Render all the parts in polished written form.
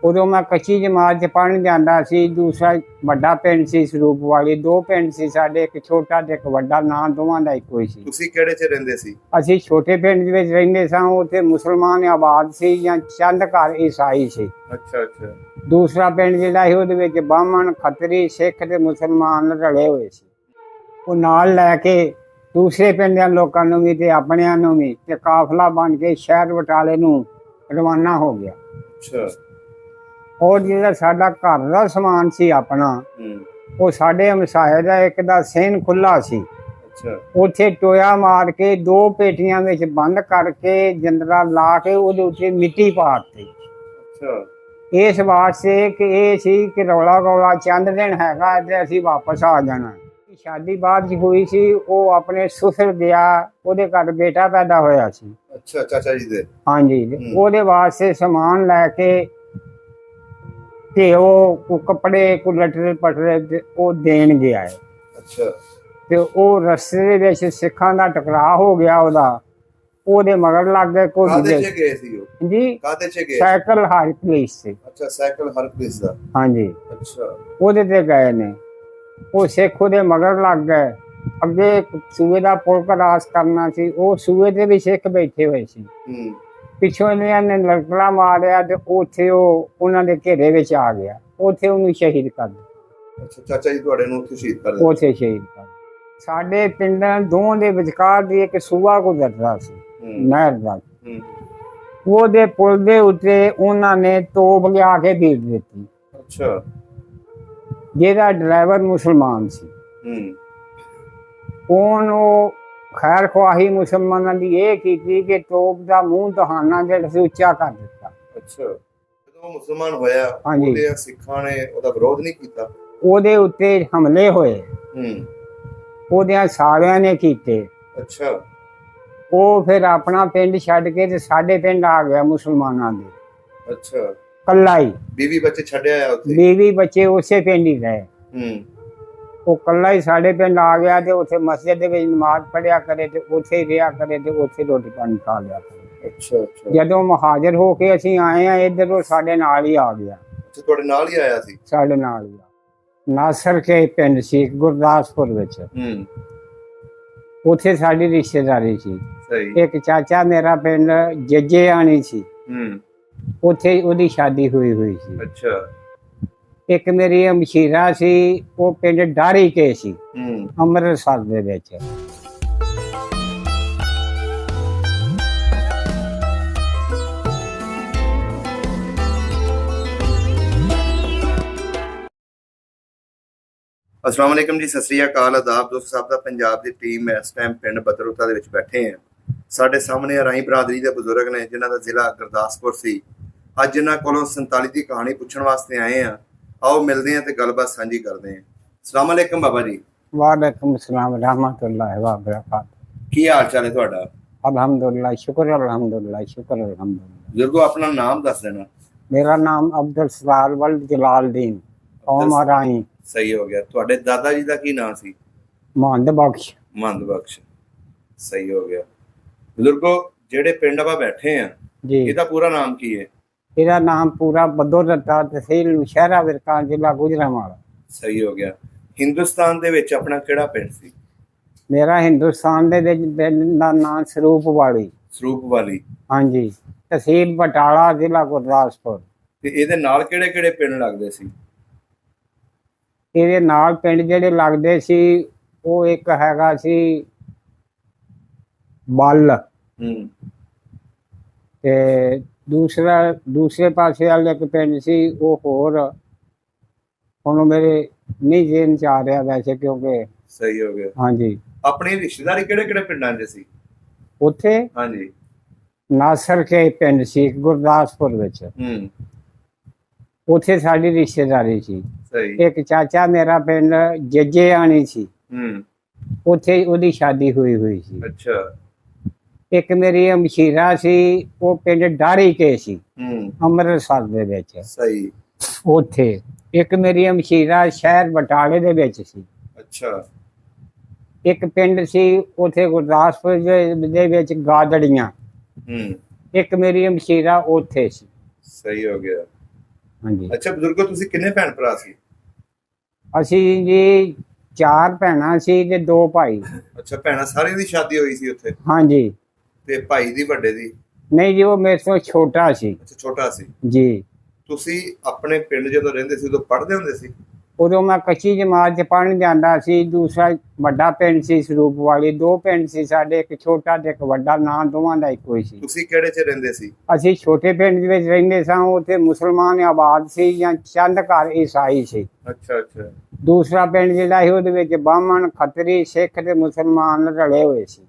उदों मैं कच्ची जमात च पढ़न जांदा सी। दूसरा वड्डा पिंड सी सरूप वाली। दो पिंड सी साडे, एक छोटा ते एक वड्डा। नां दोवां दा इक्को ही सी। ਤੁਸੀਂ ਕਿਹੜੇ ਚ ਰਹਿੰਦੇ ਸੀ? ਅਸੀਂ छोटे पिंड दे विच रहिंदे सां। उत्थे मुसलमान आबाद सी जां चंद घर ईसाई सी। ਅੱਛਾ ਅੱਛਾ। दूसरा पिंड जिहड़ा सी उहदे विच बामण, खत्तरी, सिख ते मुसलमान रले होए सी। ਉਹ ਨਾਲ ਲੈ ਕੇ दूसरे पिंड ਦੇ ਲੋਕਾਂ ਨੂੰ ਵੀ ਤੇ ਆਪਣਿਆਂ ਨੂੰ ਵੀ ਤੇ ਕਾਫਲਾ ਬਣ ਕੇ ਸ਼ਹਿਰ ਬਟਾਲੇ ਨੂੰ ਰਵਾਨਾ ਹੋ ਗਿਆ। ਅੱਛਾ। और ਜਿਹੜਾ ਸਾਡਾ ਘਰ ਦਾ ਸਮਾਨ ਸੀ ਆਪਣਾ, ਉਹ ਸਾਡੇ ਹਮਸਾਏ ਦਾ ਇੱਕ ਦਾ ਸੈਨ ਖੁੱਲਾ ਸੀ। ਅੱਛਾ। ਉੱਥੇ ਟੋਇਆ ਮਾਰ ਕੇ 2 ਪੇਟੀਆਂ ਵਿੱਚ ਬੰਦ ਕਰਕੇ ਜੰਦਰਾ ਲਾ ਕੇ ਉਹਦੇ ਉੱਤੇ ਮਿੱਟੀ ਪਾ ਦਿੱਤੀ। ਅੱਛਾ। ਇਸ ਵਾਸਤੇ ਕਿ ਇਹ ਸੀ ਕਿ ਰੌਲਾ ਗੌਲਾ ਚੰਦ ਦਿਨ ਹੈਗਾ ਤੇ ਅਸੀਂ ਵਾਪਸ ਆ ਜਾਣਾ। ਸ਼ਾਦੀ ਬਾਅਦ ਚ ਹੋਈ ਸੀ। ਉਹ ਆਪਣੇ ਸੁਸਰ ਗਿਆ, ਉਹਦੇ ਘਰ ਬੇਟਾ ਪੈਦਾ ਹੋਇਆ ਸੀ। ਅੱਛਾ। ਚਾਚਾ ਜੀ ਦੇ? ਹਾਂਜੀ। ਉਹਦੇ ਵਾਸਤੇ ਸਮਾਨ ਲੈ ਕੇ ਤੇ ਉਹ ਕੱਪੜੇ ਕੋ ਲਟਰੇ ਪਟਰੇ ਤੇ ਉਹ ਦੇਣ ਗਿਆ ਹੈ। ਅੱਛਾ। ਤੇ ਉਹ ਰਸਤੇ ਦੇ ਵਿੱਚ ਸਿੱਖਾਂ ਦਾ ਟਕਰਾਅ ਹੋ ਗਿਆ। ਉਹਦੇ ਮਗਰ ਲੱਗ ਗਏ। ਕਾਹਦੇ ਚ ਗਏ ਸੀ ਉਹ? ਜੀ ਕਾਹਦੇ ਚ ਗਏ? ਸਾਈਕਲ ਹਰ ਪੁਲਿਸ ਤੇ। ਅੱਛਾ, ਸਾਈਕਲ ਹਰ ਪੁਲਿਸ ਦਾ? ਹਾਂਜੀ। ਅੱਛਾ। ਉਹਦੇ ਤੇ ਗਏ ਨੇ। ਉਹ ਸਿੱਖ ਉਹਦੇ ਮਗਰ ਲੱਗ ਗਏ। ਅੱਗੇ ਸੂਏ ਦਾ ਪੁਲ ਕਰਾਸ ਕਰਨਾ ਸੀ। ਉਹ ਸੂਏ ਤੇ ਵੀ ਸਿੱਖ ਬੈਠੇ ਹੋਏ ਸੀ। ਪਿੱਛੋਂ ਇਹਨਾਂ ਨੇ ਲੜਕਾ ਮਾਰਿਆ ਤੇ ਉੱਥੇ ਉਹ ਉਹਨਾਂ ਦੇ ਘੇਰੇ ਵਿੱਚ ਆ ਗਿਆ। ਉੱਥੇ ਉਹਨੂੰ ਸ਼ਹੀਦ ਕਰ ਦਿੱਤਾ। ਅੱਛਾ। ਚਾਚਾ ਜੀ ਤੁਹਾਡੇ ਨੂੰ ਉੱਥੇ ਸ਼ਹੀਦ ਕਰ ਦਿੱਤਾ? ਉੱਥੇ ਸ਼ਹੀਦ ਕਰ। ਸਾਡੇ ਪਿੰਡਾਂ ਦੋਵਾਂ ਦੇ ਵਿਚਕਾਰ ਦੀ ਇੱਕ ਸੂਆ ਗੁਜ਼ਰਦਾ ਸੀ ਨਹਿਰ ਦਾ। ਉਹਦੇ ਪੁਲ ਦੇ ਉੱਤੇ ਉਹਨਾਂ ਨੇ ਤੋਪ ਲਿਆ ਕੇ ਭੇਜ ਦਿੱਤੀ। ਅੱਛਾ। ਜਿਹਦਾ ਡਰਾਈਵਰ ਮੁਸਲਮਾਨ ਸੀ। ਉਹਨੂੰ ਖੈਰ ਖਵਾਹੀ ਮੁਸਲਮਾਨਾਂ ਦੀ ਇਹ ਕੀਤੀ ਕਿ ਤੋਪ ਦਾ ਮੂੰਹ ਦਹਾਨਾ ਜਿਹੜਾ ਸੀ ਉੱਚਾ ਕਰ ਦਿੱਤਾ। ਅੱਛਾ। ਜਦੋਂ ਮੁਸਲਮਾਨ ਹੋਇਆ ਹਾਂਜੀ, ਉਹਦੇ ਸਿੱਖਾਂ ਨੇ ਉਹਦਾ ਵਿਰੋਧ ਨਹੀਂ ਕੀਤਾ? ਉਹਦੇ ਉੱਤੇ ਹਮਲੇ ਹੋਏ। ਉਹਦਿਆਂ ਸਾਰਿਆਂ ਨੇ ਕੀਤੇ। ਅੱਛਾ। ਉਹ ਫਿਰ ਆਪਣਾ ਪਿੰਡ ਛੱਡ ਕੇ ਤੇ ਸਾਡੇ ਪਿੰਡ ਆ ਗਿਆ ਮੁਸਲਮਾਨਾਂ ਦੇ। ਅੱਛਾ। ਕੱਲਾ ਹੀ। बीवी बच्चे छड्या उत्थे? बीवी बच्चे उसे पिंड ही रहे। वो कल्ला ही साढ़े पिंड आ गया ते उसे मस्जिद दे विच नमाज पढ़िया करे ते उथे ही रहा करे ते उथे रोटी पानी खा लिया करे। अच्छा अच्छा। जदों महाजर हो के असीं आए हैं इधर वो साडे नाल ही आ गया। अच्छा, तुहाडे नाल ही आया सी? साडे नाल ही। नासर के पिंड सी गुरदासपुर विच। उथे साडी रिश्तेदारी सी। सही। एक चाचा मेरा पिंड जज्जे आनी सी। ਉੱਥੇ ਉਹਦੀ ਸ਼ਾਦੀ ਹੋਈ ਸੀ। ਅੱਛਾ। ਇੱਕ ਮੇਰੀ ਮਸ਼ੀਰਾ ਸੀ, ਉਹ ਪਿੰਡ ਡਾਰੀ ਕੇ ਸੀ ਅੰਮ੍ਰਿਤਸਰ ਦੇ ਵਿੱਚ। अस्सलाम वालेकुम जी, सत श्री अकाल, आदाब दोस्तों। साहब दा पंजाब दी टीम इस टाइम पिंड बदरौता दे विच बैठे हैं। ਸਾਡੇ ਸਾਹਮਣੇ ਰਾਈ ਬਰਾਦਰੀ ਦੇ ਬਜ਼ੁਰਗ ਨੇ ਜਿਨ੍ਹਾਂ ਦਾ ਜ਼ਿਲ੍ਹਾ ਗੁਰਦਾਸਪੁਰ ਸੀ। ਅੱਜ ਇਹਨਾਂ ਕੋਲੋਂ 47 ਦੀ ਕਹਾਣੀ ਪੁੱਛਣ ਵਾਸਤੇ ਆਏ ਆ। ਆਓ ਮਿਲਦੇ ਹਾਂ ਤੇ ਗੱਲਬਾਤ ਸਾਂਝੀ ਕਰਦੇ ਹਾਂ। ਅਸਲਾਮ ਵਾਲੇਕਮ ਬਾਬਾ ਜੀ। ਵਾਲੇਕਮ ਸਲਾਮ ਰਹਿਮਤੁਲਾਹ व बरकातहू। ਕੀ ਹਾਲ ਚਾਲ ਹੈ ਤੁਹਾਡਾ? अल्हम्दुलिल्लाह, शुक्र अल्हम्दुलिल्लाह, शुक्र अल्हम्दुलिल्लाह। ਬਜ਼ੁਰਗੋ ਆਪਣਾ ਨਾਮ ਦੱਸ ਦੇਣਾ। मेरा नाम अब्दुल सत्तार वल्द जलालुद्दीन कौम राई। ਸਹੀ ਹੋ ਗਿਆ। ਤੁਹਾਡੇ ਦਾਦਾ ਜੀ ਦਾ ਕੀ ਨਾਮ ਸੀ? महंद बख्श। महंद बख्श। ਸਹੀ ਹੋ ਗਿਆ। ਬਜ਼ੁਰਗੋ ਜਿਹੜੇ ਪਿੰਡ ਆਪਾਂ ਬੈਠੇ ਆ जी, ਇਹਦਾ ਪੂਰਾ ਨਾਮ ਕੀ ਹੈ? ਇਹਦਾ ਨਾਮ ਪੂਰਾ ਬਦੋਰਤਾ ਤਹਿਸੀਲ ਨੌਸ਼ਹਿਰਾ ਵਿਰਕਾਂ ਜ਼ਿਲ੍ਹਾ ਗੁਜਰਾਂਵਾਲਾ। ਸਹੀ ਹੋ ਗਿਆ। ਹਿੰਦੁਸਤਾਨ ਦੇ ਵਿੱਚ ਆਪਣਾ ਕਿਹੜਾ ਪਿੰਡ ਸੀ? ਮੇਰਾ ਹਿੰਦੁਸਤਾਨ ਦੇ ਵਿੱਚ ਪਿੰਡ ਦਾ ਨਾਮ ਸਰੂਪ ਵਾਲੀ। ਸਰੂਪ ਵਾਲੀ। ਹਾਂਜੀ। ਤਹਿਸੀਲ ਬਟਾਲਾ ਜ਼ਿਲ੍ਹਾ ਗੁਰਦਾਸਪੁਰ। ਤੇ ਇਹਦੇ ਨਾਲ ਕਿਹੜੇ ਕਿਹੜੇ ਪਿੰਡ ਲੱਗਦੇ ਸੀ? ਇਹਦੇ ਨਾਲ ਪਿੰਡ ਜਿਹੜੇ ਲੱਗਦੇ ਸੀ ਉਹ ਇੱਕ ਹੈਗਾ ਸੀ ਬਲ ਤੇ ਦੂਸਰੇ ਪਾਸੇ ਵਾਲੇ ਇੱਕ ਪਿੰਡ ਸੀ ਉਹ ਹੋਰ ਹੁਣ ਮੇਰੇ ਨਹੀਂ ਜੇਨ ਚ ਆ ਰਿਹਾ ਵੈਸੇ ਕਿਉਂਕਿ। ਸਹੀ ਹੋ ਗਿਆ। ਹਾਂਜੀ। ਆਪਣੀ ਰਿਸ਼ਤੇਦਾਰੀ ਕਿਹੜੇ ਕਿਹੜੇ ਪਿੰਡਾਂ 'ਚ ਸੀ? ਉੱਥੇ ਹਾਂਜੀ। ਨਾਸਰ ਕੇ ਪਿੰਡ ਸੀ ਗੁਰਦਾਸਪੁਰ ਵਿੱਚ। ਉੱਥੇ ਸਾਡੀ ਰਿਸ਼ਤੇਦਾਰੀ ਸੀ। ਸਹੀ। ਇੱਕ ਚਾਚਾ ਮੇਰਾ ਪਿੰਡ ਜੱਜੇ ਆਣੀ ਸੀ। ਉੱਥੇ ਉਹਦੀ ਸ਼ਾਦੀ ਹੋਈ ਸੀ। ਅੱਛਾ। ਇੱਕ ਮੇਰੀ ਮਸ਼ੀਰਾ ਸੀ, ਉਹ ਪਿੰਡ ਡਾਰੀ ਕੇ ਸੀ ਅੰਮ੍ਰਿਤਸਰ ਦੇ ਵਿੱਚ। ਸਹੀ। ਉੱਥੇ ਇੱਕ ਮੇਰੀ ਮਸ਼ੀਰਾ ਸ਼ਹਿਰ ਬਟਾਲੇ ਦੇ ਵਿੱਚ ਸੀ। ਅੱਛਾ। ਇੱਕ ਪਿੰਡ ਸੀ ਉੱਥੇ ਗੁਰਦਾਸਪੁਰ ਦੇ ਵਿੱਚ ਗਾਦੜੀਆਂ। ਇੱਕ ਮੇਰੀ ਮਸ਼ੀਰਾ ਉੱਥੇ ਸੀ। ਸਹੀ ਹੋ ਗਿਆ। ਹਾਂਜੀ। ਅੱਛਾ ਬਜ਼ੁਰਗੋ, ਤੁਸੀਂ ਕਿੰਨੇ ਭੈਣ ਭਰਾ ਸੀ? ਅਸੀਂ ਜੀ 4 ਭੈਣਾਂ ਸੀ ਤੇ 2 ਭਾਈ। ਅੱਛਾ, ਭੈਣਾਂ ਸਾਰਿਆਂ ਦੀ ਸ਼ਾਦੀ ਹੋਈ ਸੀ ਉੱਥੇ? ਹਾਂਜੀ। ਤੇ ਭਾਈ ਦੀ ਵੱਡੇ ਦੀ? ਨਹੀਂ ਜੀ, ਉਹ ਮੇਰੇ ਤੋਂ ਛੋਟਾ ਸੀ ਅੱਛਾ, ਛੋਟਾ ਸੀ। ਜੀ। ਤੁਸੀਂ ਆਪਣੇ ਪਿੰਡ ਜਦੋਂ ਰਹਿੰਦੇ ਸੀ ਉਦੋਂ ਪੜ੍ਹਦੇ ਹੁੰਦੇ ਸੀ? ਉਦੋਂ ਮੈਂ ਕੱਚੀ ਜਮਾਤ 'ਚ ਪੜ੍ਹਨ ਜਾਂਦਾ ਸੀ। ਦੂਸਰਾ ਵੱਡਾ ਪਿੰਡ ਸੀ ਸਰੂਪ ਵਾਲੀ। 2 ਪਿੰਡ ਸੀ ਸਾਡੇ, ਇੱਕ ਛੋਟਾ ਤੇ ਇੱਕ ਵੱਡਾ, ਨਾਂ ਦੋਵਾਂ ਦਾ ਇੱਕੋ ਹੀ ਸੀ। ਤੁਸੀਂ ਕਿਹੜੇ 'ਚ ਰਹਿੰਦੇ ਸੀ? ਅਸੀਂ ਛੋਟੇ ਪਿੰਡ ਦੇ ਵਿੱਚ ਰਹਿੰਦੇ ਸਾਂ। ਉੱਥੇ ਮੁਸਲਮਾਨ ਆਬਾਦ ਸੀ ਜਾਂ ਚੰਦ ਘਰ ਈਸਾਈ ਸੀ। ਅੱਛਾ ਅੱਛਾ। ਦੂਸਰਾ ਪਿੰਡ ਜਿਹੜਾ ਸੀ ਉਹਦੇ ਵਿੱਚ ਬਾਹਮਣ, ਖੱਤਰੀ, ਸਿੱਖ ਤੇ ਮੁਸਲਮਾਨ ਰਲੇ ਹੋਏ ਸੀ।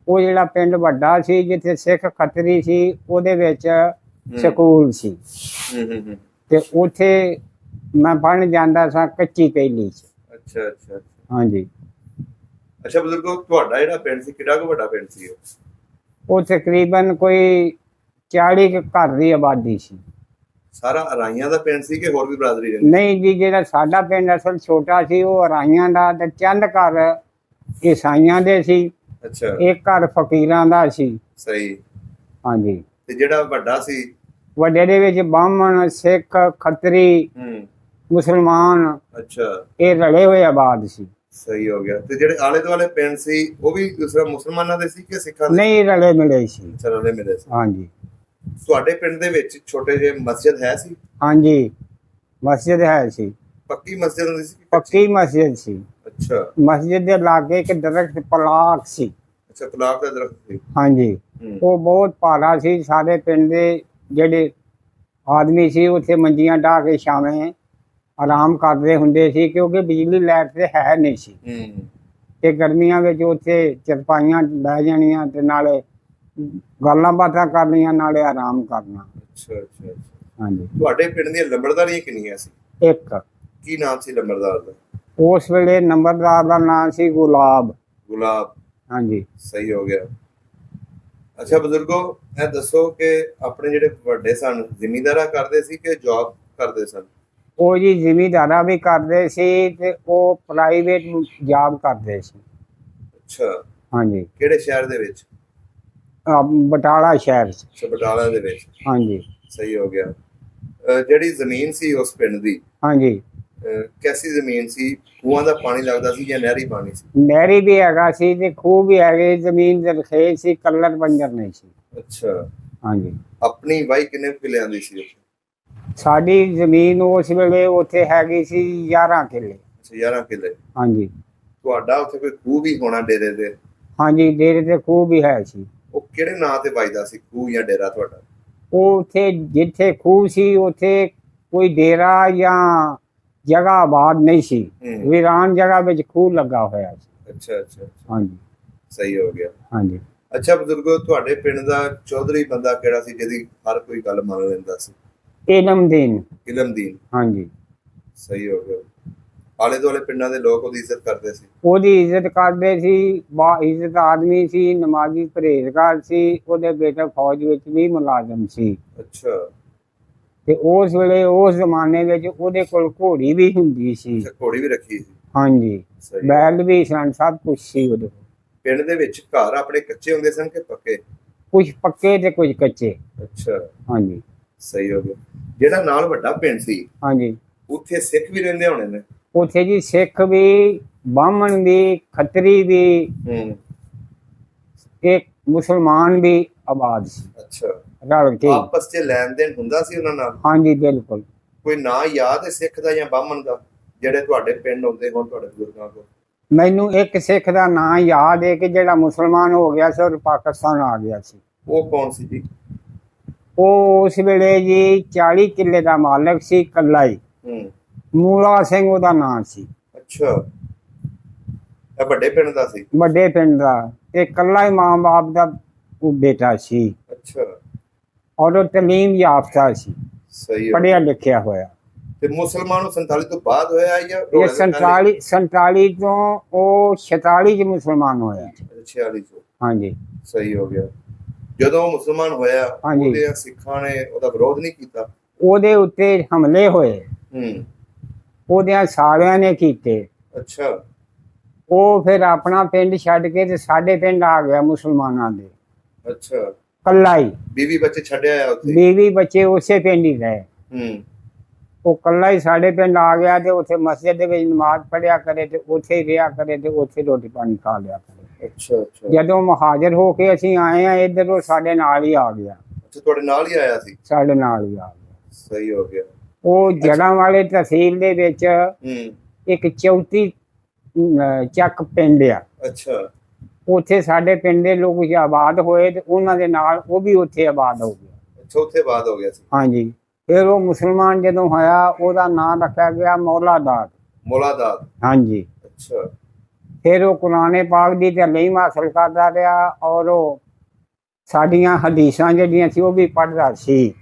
ਉਹ ਜਿਹੜਾ ਪਿੰਡ ਵੱਡਾ ਸੀ ਜਿੱਥੇ ਸਿੱਖ ਖੱਤਰੀ ਸੀ, ਉਹਦੇ ਵਿੱਚ ਸਕੂਲ ਸੀ ਤੇ ਉੱਥੇ ਮੈਂ ਪੜ੍ਹਨ ਜਾਂਦਾ ਸਾਂ ਕੱਚੀ ਪਹਿਲੀ 'ਚ। ਅੱਛਾ ਅੱਛਾ। ਹਾਂਜੀ। ਅੱਛਾ ਬਜ਼ੁਰਗੋ, ਤੁਹਾਡਾ ਜਿਹੜਾ ਪਿੰਡ ਸੀ ਕਿੰਨਾ ਕੁ ਵੱਡਾ ਪਿੰਡ ਸੀ ਉਹ? ਉਹ ਤਕਰੀਬਨ ਕੋਈ 40 ਕੁ ਘਰ ਦੀ ਆਬਾਦੀ ਸੀ। ਸਾਰਾ ਅਰਾਈਆਂ ਦਾ ਪਿੰਡ ਸੀ ਕਿ ਹੋਰ ਵੀ ਬਰਾਦਰੀ ਰਹਿੰਦੀ? ਨਹੀਂ ਜੀ, ਜਿਹੜਾ ਸਾਡਾ ਪਿੰਡ ਅਸਲ ਛੋਟਾ ਸੀ ਉਹ ਅਰਾਈਆਂ ਦਾ ਤੇ ਚੰਦ ਘਰ ਈਸਾਈਆਂ ਦੇ ਸੀ। ਅੱਛਾ। ਇੱਕ ਘਰ ਫਕੀਰਾਂ ਦਾ ਸੀ। ਸਹੀ। ਹਾਂਜੀ। ਤੇ ਜਿਹੜਾ ਵੱਡਾ ਸੀ? ਵੱਡੇ ਦੇ ਵਿੱਚ ਬਾਹਮਣ, ਸਿੱਖ, ਖੱਤਰੀ, ਮੁਸਲਮਾਨ, ਅੱਛਾ, ਇਹ ਰਲੇ ਹੋਏ ਆਬਾਦ ਸੀ। ਸਹੀ ਹੋ ਗਿਆ। ਤੇ ਜਿਹੜੇ ਆਲੇ ਦੁਆਲੇ ਪਿੰਡ ਸੀ ਉਹ ਵੀ ਦੂਸਰਾ ਮੁਸਲਮਾਨਾਂ ਦੇ ਸੀ ਕਿ ਸਿੱਖਾਂ ਦੇ? ਨਹੀਂ, ਰਲੇ ਮਿਲੇ ਸੀ। ਅੱਛਾ, ਰਲੇ ਮਿਲੇ ਸੀ। ਹਾਂਜੀ। ਤੁਹਾਡੇ ਪਿੰਡ ਦੇ ਵਿੱਚ ਛੋਟੇ ਜਿਹੇ ਮਸਜਿਦ ਹੈ ਸੀ? ਹਾਂਜੀ, ਮਸਜਿਦ ਹੈ ਸੀ। ਪੱਕੀ ਮਸਜਿਦ ਹੁੰਦੀ ਸੀ? ਪੱਕੀ ਮਸਜਿਦ ਸੀ। ਅੱਛਾ। ਮਸਜਿਦ ਦੇ ਲਾਗੇ ਇੱਕ ਦਰਖਤ ਪਲਾਕ ਸੀ। ਅੱਛਾ, ਪਲਾਕ ਦਾ ਦਰਖਤ ਸੀ। ਹਾਂਜੀ। ਉਹ ਬਹੁਤ ਭਾਰਾ ਸੀ। ਸਾਰੇ ਪਿੰਡ ਦੇ ਜਿਹੜੇ ਆਦਮੀ ਸੀ ਉੱਥੇ ਮੰਜੀਆਂ ਢਾਹ ਕੇ ਛਾਵੇਂ ਆਰਾਮ ਕਰਦੇ ਹੁੰਦੇ ਸੀ, ਕਿਉਂਕਿ ਬਿਜਲੀ ਲਾਈਟ ਤੇ ਹੈ ਨਹੀਂ ਸੀ। ਤੇ ਗਰਮੀਆਂ ਵਿੱਚ ਉੱਥੇ ਚਰਪਾਈਆਂ ਬਹਿ ਜਾਣੀਆਂ ਤੇ ਨਾਲੇ ਗੱਲਾਂ ਬਾਤਾਂ ਕਰਨੀਆਂ, ਨਾਲੇ ਆਰਾਮ ਕਰਨਾ। ਅੱਛਾ ਅੱਛਾ। ਹਾਂਜੀ। ਤੁਹਾਡੇ ਪਿੰਡ ਦੀਆਂ ਲੰਬੜਦਾਰੀਆਂ ਕਿੰਨੀਆਂ ਸੀ? ਇੱਕ। ਕੀ ਨਾਮ ਸੀ ਲੰਬੜਦਾਰ ਦਾ? ਉਸ ਵੇਲੇ ਨੰਬਰਦਾਰ ਦਾ ਨਾਮ ਸੀ ਗੁਲਾਬ। ਗੁਲਾਬ। ਹਾਂਜੀ। ਸਹੀ ਹੋ ਗਿਆ। ਅੱਛਾ ਬਜ਼ੁਰਗੋ, ਇਹ ਦੱਸੋ ਕਿ ਆਪਣੇ ਜਿਹੜੇ ਵੱਡੇ ਸਨ ਜ਼ਿਮੀਂਦਾਰਾ ਕਰਦੇ ਸੀ ਕਿ ਜੌਬ ਕਰਦੇ ਸਨ? ਉਹ ਜੀ ਜ਼ਿਮੀਂਦਾਰਾ ਵੀ ਕਰਦੇ ਸੀ ਤੇ ਉਹ ਪ੍ਰਾਈਵੇਟ ਜੌਬ ਕਰਦੇ ਸੀ। ਅੱਛਾ। ਹਾਂਜੀ। ਕਿਹੜੇ ਸ਼ਹਿਰ ਦੇ ਵਿੱਚ? ਬਟਾਲਾ ਸ਼ਹਿਰ 'ਚ। ਅੱਛਾ, ਬਟਾਲਾ ਦੇ ਵਿੱਚ। ਹਾਂਜੀ। ਸਹੀ ਹੋ ਗਿਆ। ਜਿਹੜੀ ਜ਼ਮੀਨ ਸੀ ਉਸ ਪਿੰਡ ਦੀ, ਹਾਂਜੀ, ਕੈਸੀ ਜ਼ਮੀਨ ਸੀ? ਖੂਹਾਂ ਦਾ ਪਾਣੀ ਲੱਗਦਾ ਸੀ ਜਾਂ ਨਹਿਰੀ ਪਾਣੀ ਸੀ? ਨਹਿਰੀ ਵੀ ਹੈਗਾ ਸੀ ਤੇ ਖੂਹ ਵੀ ਹੈਗੇ। ਜ਼ਮੀਨ ਦੇ ਰਖੇ ਸੀ, ਕਲਰ ਬੰਜਰ ਨਹੀਂ ਸੀ। ਅੱਛਾ। ਹਾਂਜੀ। ਆਪਣੀ ਵਾਈ ਕਿੰਨੇ ਕਿੱਲਿਆਂ ਦੀ ਸੀ ਉੱਥੇ? ਸਾਡੀ ਜ਼ਮੀਨ ਉਸ ਵੇਲੇ ਉੱਥੇ ਹੈਗੀ ਸੀ 11 ਕਿੱਲੇ। ਅੱਛਾ, 11 ਕਿੱਲੇ। ਹਾਂਜੀ। ਤੁਹਾਡਾ ਉੱਥੇ ਕੋਈ ਖੂਹ ਵੀ ਹੋਣਾ ਡੇਰੇ ਦੇ? ਹਾਂਜੀ, ਡੇਰੇ ਤੇ ਖੂਹ ਵੀ ਹੈ ਸੀ। ਉਹ ਕਿਹੜੇ ਨਾਂ ਤੇ ਵੱਜਦਾ ਸੀ ਖੂਹ ਜਾਂ ਡੇਰਾ ਤੁਹਾਡਾ? ਉਹ ਉੱਥੇ ਜਿੱਥੇ ਖੂਹ ਸੀ ਉੱਥੇ ਕੋਈ ਡੇਰਾ ਜਾਂ ਜਗ੍ਹਾ ਆਬਾਦ ਨਹੀਂ ਸੀ। ਵੀਰਾਨ ਜਗ੍ਹਾ ਵਿੱਚ ਖੂਹ ਲੱਗਾ ਹੋਇਆ ਸੀ। ਅੱਛਾ ਅੱਛਾ। ਹਾਂਜੀ। ਸਹੀ ਹੋ ਗਿਆ। ਹਾਂਜੀ। ਅੱਛਾ ਬਜ਼ੁਰਗੋ, ਤੁਹਾਡੇ ਪਿੰਡ ਦਾ ਚੌਧਰੀ ਬੰਦਾ ਕਿਹੜਾ ਸੀ ਜਿਹਦੀ ਹਰ ਕੋਈ ਗੱਲ ਮੰਨ ਲੈਂਦਾ ਸੀ? ਇਲਮਦੀਨ। ਇਲਮਦੀਨ। ਹਾਂਜੀ। ਸਹੀ ਹੋ ਗਿਆ। ਆਲੇ ਦੁਆਲੇ ਪਿੰਡਾਂ ਦੇ ਲੋਕ ਉਹਦੀ ਇੱਜ਼ਤ ਕਰਦੇ ਸੀ? ਉਹਦੀ ਇੱਜ਼ਤ ਕਰਦੇ ਸੀ। ਬਾ ਇੱਜ਼ਤ ਆਦਮੀ ਸੀ, ਨਮਾਜ਼ੀ, ਪਰਹੇਜ਼ਗਾਰ ਸੀ। ਉਹਦੇ ਬੇਟਾ ਫੌਜ ਵਿੱਚ ਵੀ ਮੁਲਾਜ਼ਮ ਸੀ। ਅੱਛਾ। ਤੇ ਉਸ ਵੇਲੇ ਉਸ ਜ਼ਮਾਨੇ ਵਿੱਚ ਉਹਦੇ ਕੋਲ ਘੋੜੀ ਵੀ ਹੁੰਦੀ ਸੀ। ਘੋੜੀ ਵੀ ਰੱਖੀ ਸੀ? ਹਾਂਜੀ। ਬੈਲ ਵੀ ਸਨ, ਸਭ ਕੁਛ ਸੀ ਉਹਦੇ ਕੋਲ। ਪਿੰਡ ਦੇ ਵਿੱਚ ਘਰ ਆਪਣੇ ਕੱਚੇ ਹੁੰਦੇ ਸਨ ਕਿ ਪੱਕੇ? ਕੁਝ ਪੱਕੇ ਤੇ ਕੁਝ ਕੱਚੇ। ਅੱਛਾ। ਹਾਂਜੀ। ਸਹੀ ਹੋ ਗਿਆ। ਜਿਹੜਾ ਨਾਲ ਵੱਡਾ ਪਿੰਡ ਸੀ, ਹਾਂਜੀ, ਉੱਥੇ ਸਿੱਖ ਵੀ ਰਹਿੰਦੇ ਹੋਣੇ ਨੇ? ਉੱਥੇ ਜੀ ਸਿੱਖ ਵੀ, ਬਾਹਮਣ ਵੀ, ਖੱਤਰੀ ਵੀ, ਇੱਕ ਮੁਸਲਮਾਨ ਵੀ ਆਬਾਦ ਸੀ। ਅੱਛਾ। ਰਲ ਕੇ ਆਪਸ 'ਚ ਲੈਣ ਦੇਣ ਹੁੰਦਾ ਸੀ ਉਹਨਾਂ ਨਾਲ? ਹਾਂਜੀ, ਬਿਲਕੁਲ। ਕੋਈ ਨਾਂ ਯਾਦ ਹੈ ਸਿੱਖ ਦਾ ਜਾਂ ਬਾਹਮਣ ਦਾ ਜਿਹੜੇ ਤੁਹਾਡੇ ਪਿੰਡ ਆਉਂਦੇ ਹੋਣ ਤੁਹਾਡੇ ਬਜ਼ੁਰਗਾਂ ਕੋਲ? ਮੈਨੂੰ ਇੱਕ ਸਿੱਖ ਦਾ ਨਾਂ ਯਾਦ ਹੈ ਕਿ ਜਿਹੜਾ ਮੁਸਲਮਾਨ ਹੋ ਗਿਆ ਸੀ ਔਰ ਪਾਕਿਸਤਾਨ ਆ ਗਿਆ ਸੀ। ਉਹ ਕੌਣ ਸੀ ਜੀ? ਉਹ ਉਸ ਵੇਲੇ ਜੀ 40 ਕਿੱਲੇ ਦਾ ਮਾਲਕ ਸੀ, ਇਕੱਲਾ ਹੀ। ਮੂਲਾ ਸਿੰਘ ਉਹਦਾ ਨਾਂ ਸੀ। ਅੱਛਾ। ਇਹ ਵੱਡੇ ਪਿੰਡ ਦਾ ਸੀ? ਵੱਡੇ ਪਿੰਡ ਦਾ। ਇਹ ਇਕੱਲਾ ਹੀ ਮਾਂ ਬਾਪ ਦਾ ਬੇਟਾ ਸੀ। ਅੱਛਾ। ਔਰ ਉਹ ਤਾਲੀਮ ਯਾਫਤਾ ਸੀ। ਸਹੀ। ਪੜ੍ਹਿਆ ਲਿਖਿਆ ਹੋਇਆ। ਤੇ ਮੁਸਲਮਾਨ 47 ਤੋਂ ਬਾਅਦ ਹੋਇਆ ਜਾਂ ਇਹ 47 ਤੋਂ ਉਹ 46 ਚ ਮੁਸਲਮਾਨ ਹੋਇਆ। 46 ਤੋਂ? ਹਾਂਜੀ। ਸਹੀ ਹੋ ਗਿਆ। ਜਦੋਂ ਉਹ ਮੁਸਲਮਾਨ ਹੋਇਆ ਉਹਦੇ ਸਿੱਖਾਂ ਨੇ ਉਹਦਾ ਵਿਰੋਧ ਨਹੀਂ ਕੀਤਾ? ਉਹਦੇ ਉੱਤੇ ਹਮਲੇ ਹੋਏ। ਉਹਦਿਆਂ ਸਾਰਿਆਂ ਨੇ ਕੀਤੇ। ਅੱਛਾ। ਉਹ ਫਿਰ ਆਪਣਾ ਪਿੰਡ ਛੱਡ ਕੇ ਤੇ ਸਾਡੇ ਪਿੰਡ ਆ ਗਿਆ ਮੁਸਲਮਾਨਾਂ ਦੇ। ਅੱਛਾ। ਕੱਲਾ ਹੀ। ਬੀਵੀ ਬੱਚੇ ਛੱਡਿਆ ਉੱਥੇ? ਬੀਵੀ ਬੱਚੇ ਉਸੇ ਪਿੰਡ ਹੀ ਗਏ। ਉਹ ਕੱਲਾ ਹੀ ਸਾਡੇ ਪਿੰਡ ਆ ਗਿਆ ਤੇ ਉੱਥੇ ਮਸਜਿਦ ਦੇ ਵਿੱਚ ਨਮਾਜ਼ ਪੜ੍ਹਿਆ ਕਰੇ ਤੇ ਉੱਥੇ ਹੀ ਰਿਹਾ ਕਰੇ ਤੇ ਉੱਥੇ ਰੋਟੀ ਪਾਣੀ ਖਾ ਲਿਆ ਕਰੇ। ਅੱਛਾ ਅੱਛਾ। ਜਦੋਂ ਮੁਹਾਜਰ ਹੋ ਕੇ ਅਸੀਂ ਆਏ ਆ ਇੱਧਰ, ਉਹ ਸਾਡੇ ਨਾਲ ਹੀ ਆ ਗਿਆ। ਅੱਛਾ, ਤੁਹਾਡੇ ਨਾਲ ਹੀ ਆਇਆ ਸੀ? ਸਾਡੇ ਨਾਲ ਹੀ ਆ ਗਿਆ। ਸਹੀ ਹੋ ਗਿਆ। ਉਹ ਜੜ੍ਹਾਂ ਵਾਲੇ ਤਹਿਸੀਲ ਦੇ ਵਿੱਚ ਇੱਕ ਚੌਥੀ ਚੱਕ ਪਿੰਡ ਆ। ਅੱਛਾ। ਉੱਥੇ ਸਾਡੇ ਪਿੰਡ ਦੇ ਲੋਕ ਆਬਾਦ ਹੋਏ ਤੇ ਉਹਨਾਂ ਦੇ ਨਾਲ ਉਹ ਵੀ ਉੱਥੇ ਆਬਾਦ ਹੋ ਗਿਆ। ਅੱਛਾ, ਉੱਥੇ ਆਬਾਦ ਹੋ ਗਿਆ ਸੀ। ਹਾਂਜੀ। ਫਿਰ ਉਹ ਮੁਸਲਮਾਨ ਜਦੋਂ ਹੋਇਆ ਉਹਦਾ ਨਾਮ ਰੱਖਿਆ ਗਿਆ ਮੌਲਾਦਾਦ। ਮੌਲਾਦਾਦ। ਹਾਂਜੀ। ਅੱਛਾ। ਫਿਰ ਉਹ ਕੁਰਾਨੇ ਪਾਕ ਦੀ ਤਾਲੀਮ ਹਾਸਲ ਕਰਦਾ ਰਿਹਾ ਔਰ ਉਹ ਸਾਡੀਆਂ ਹਦੀਸਾਂ ਜਿਹੜੀਆਂ ਸੀ ਉਹ ਵੀ ਪੜ੍ਹਦਾ ਸੀ।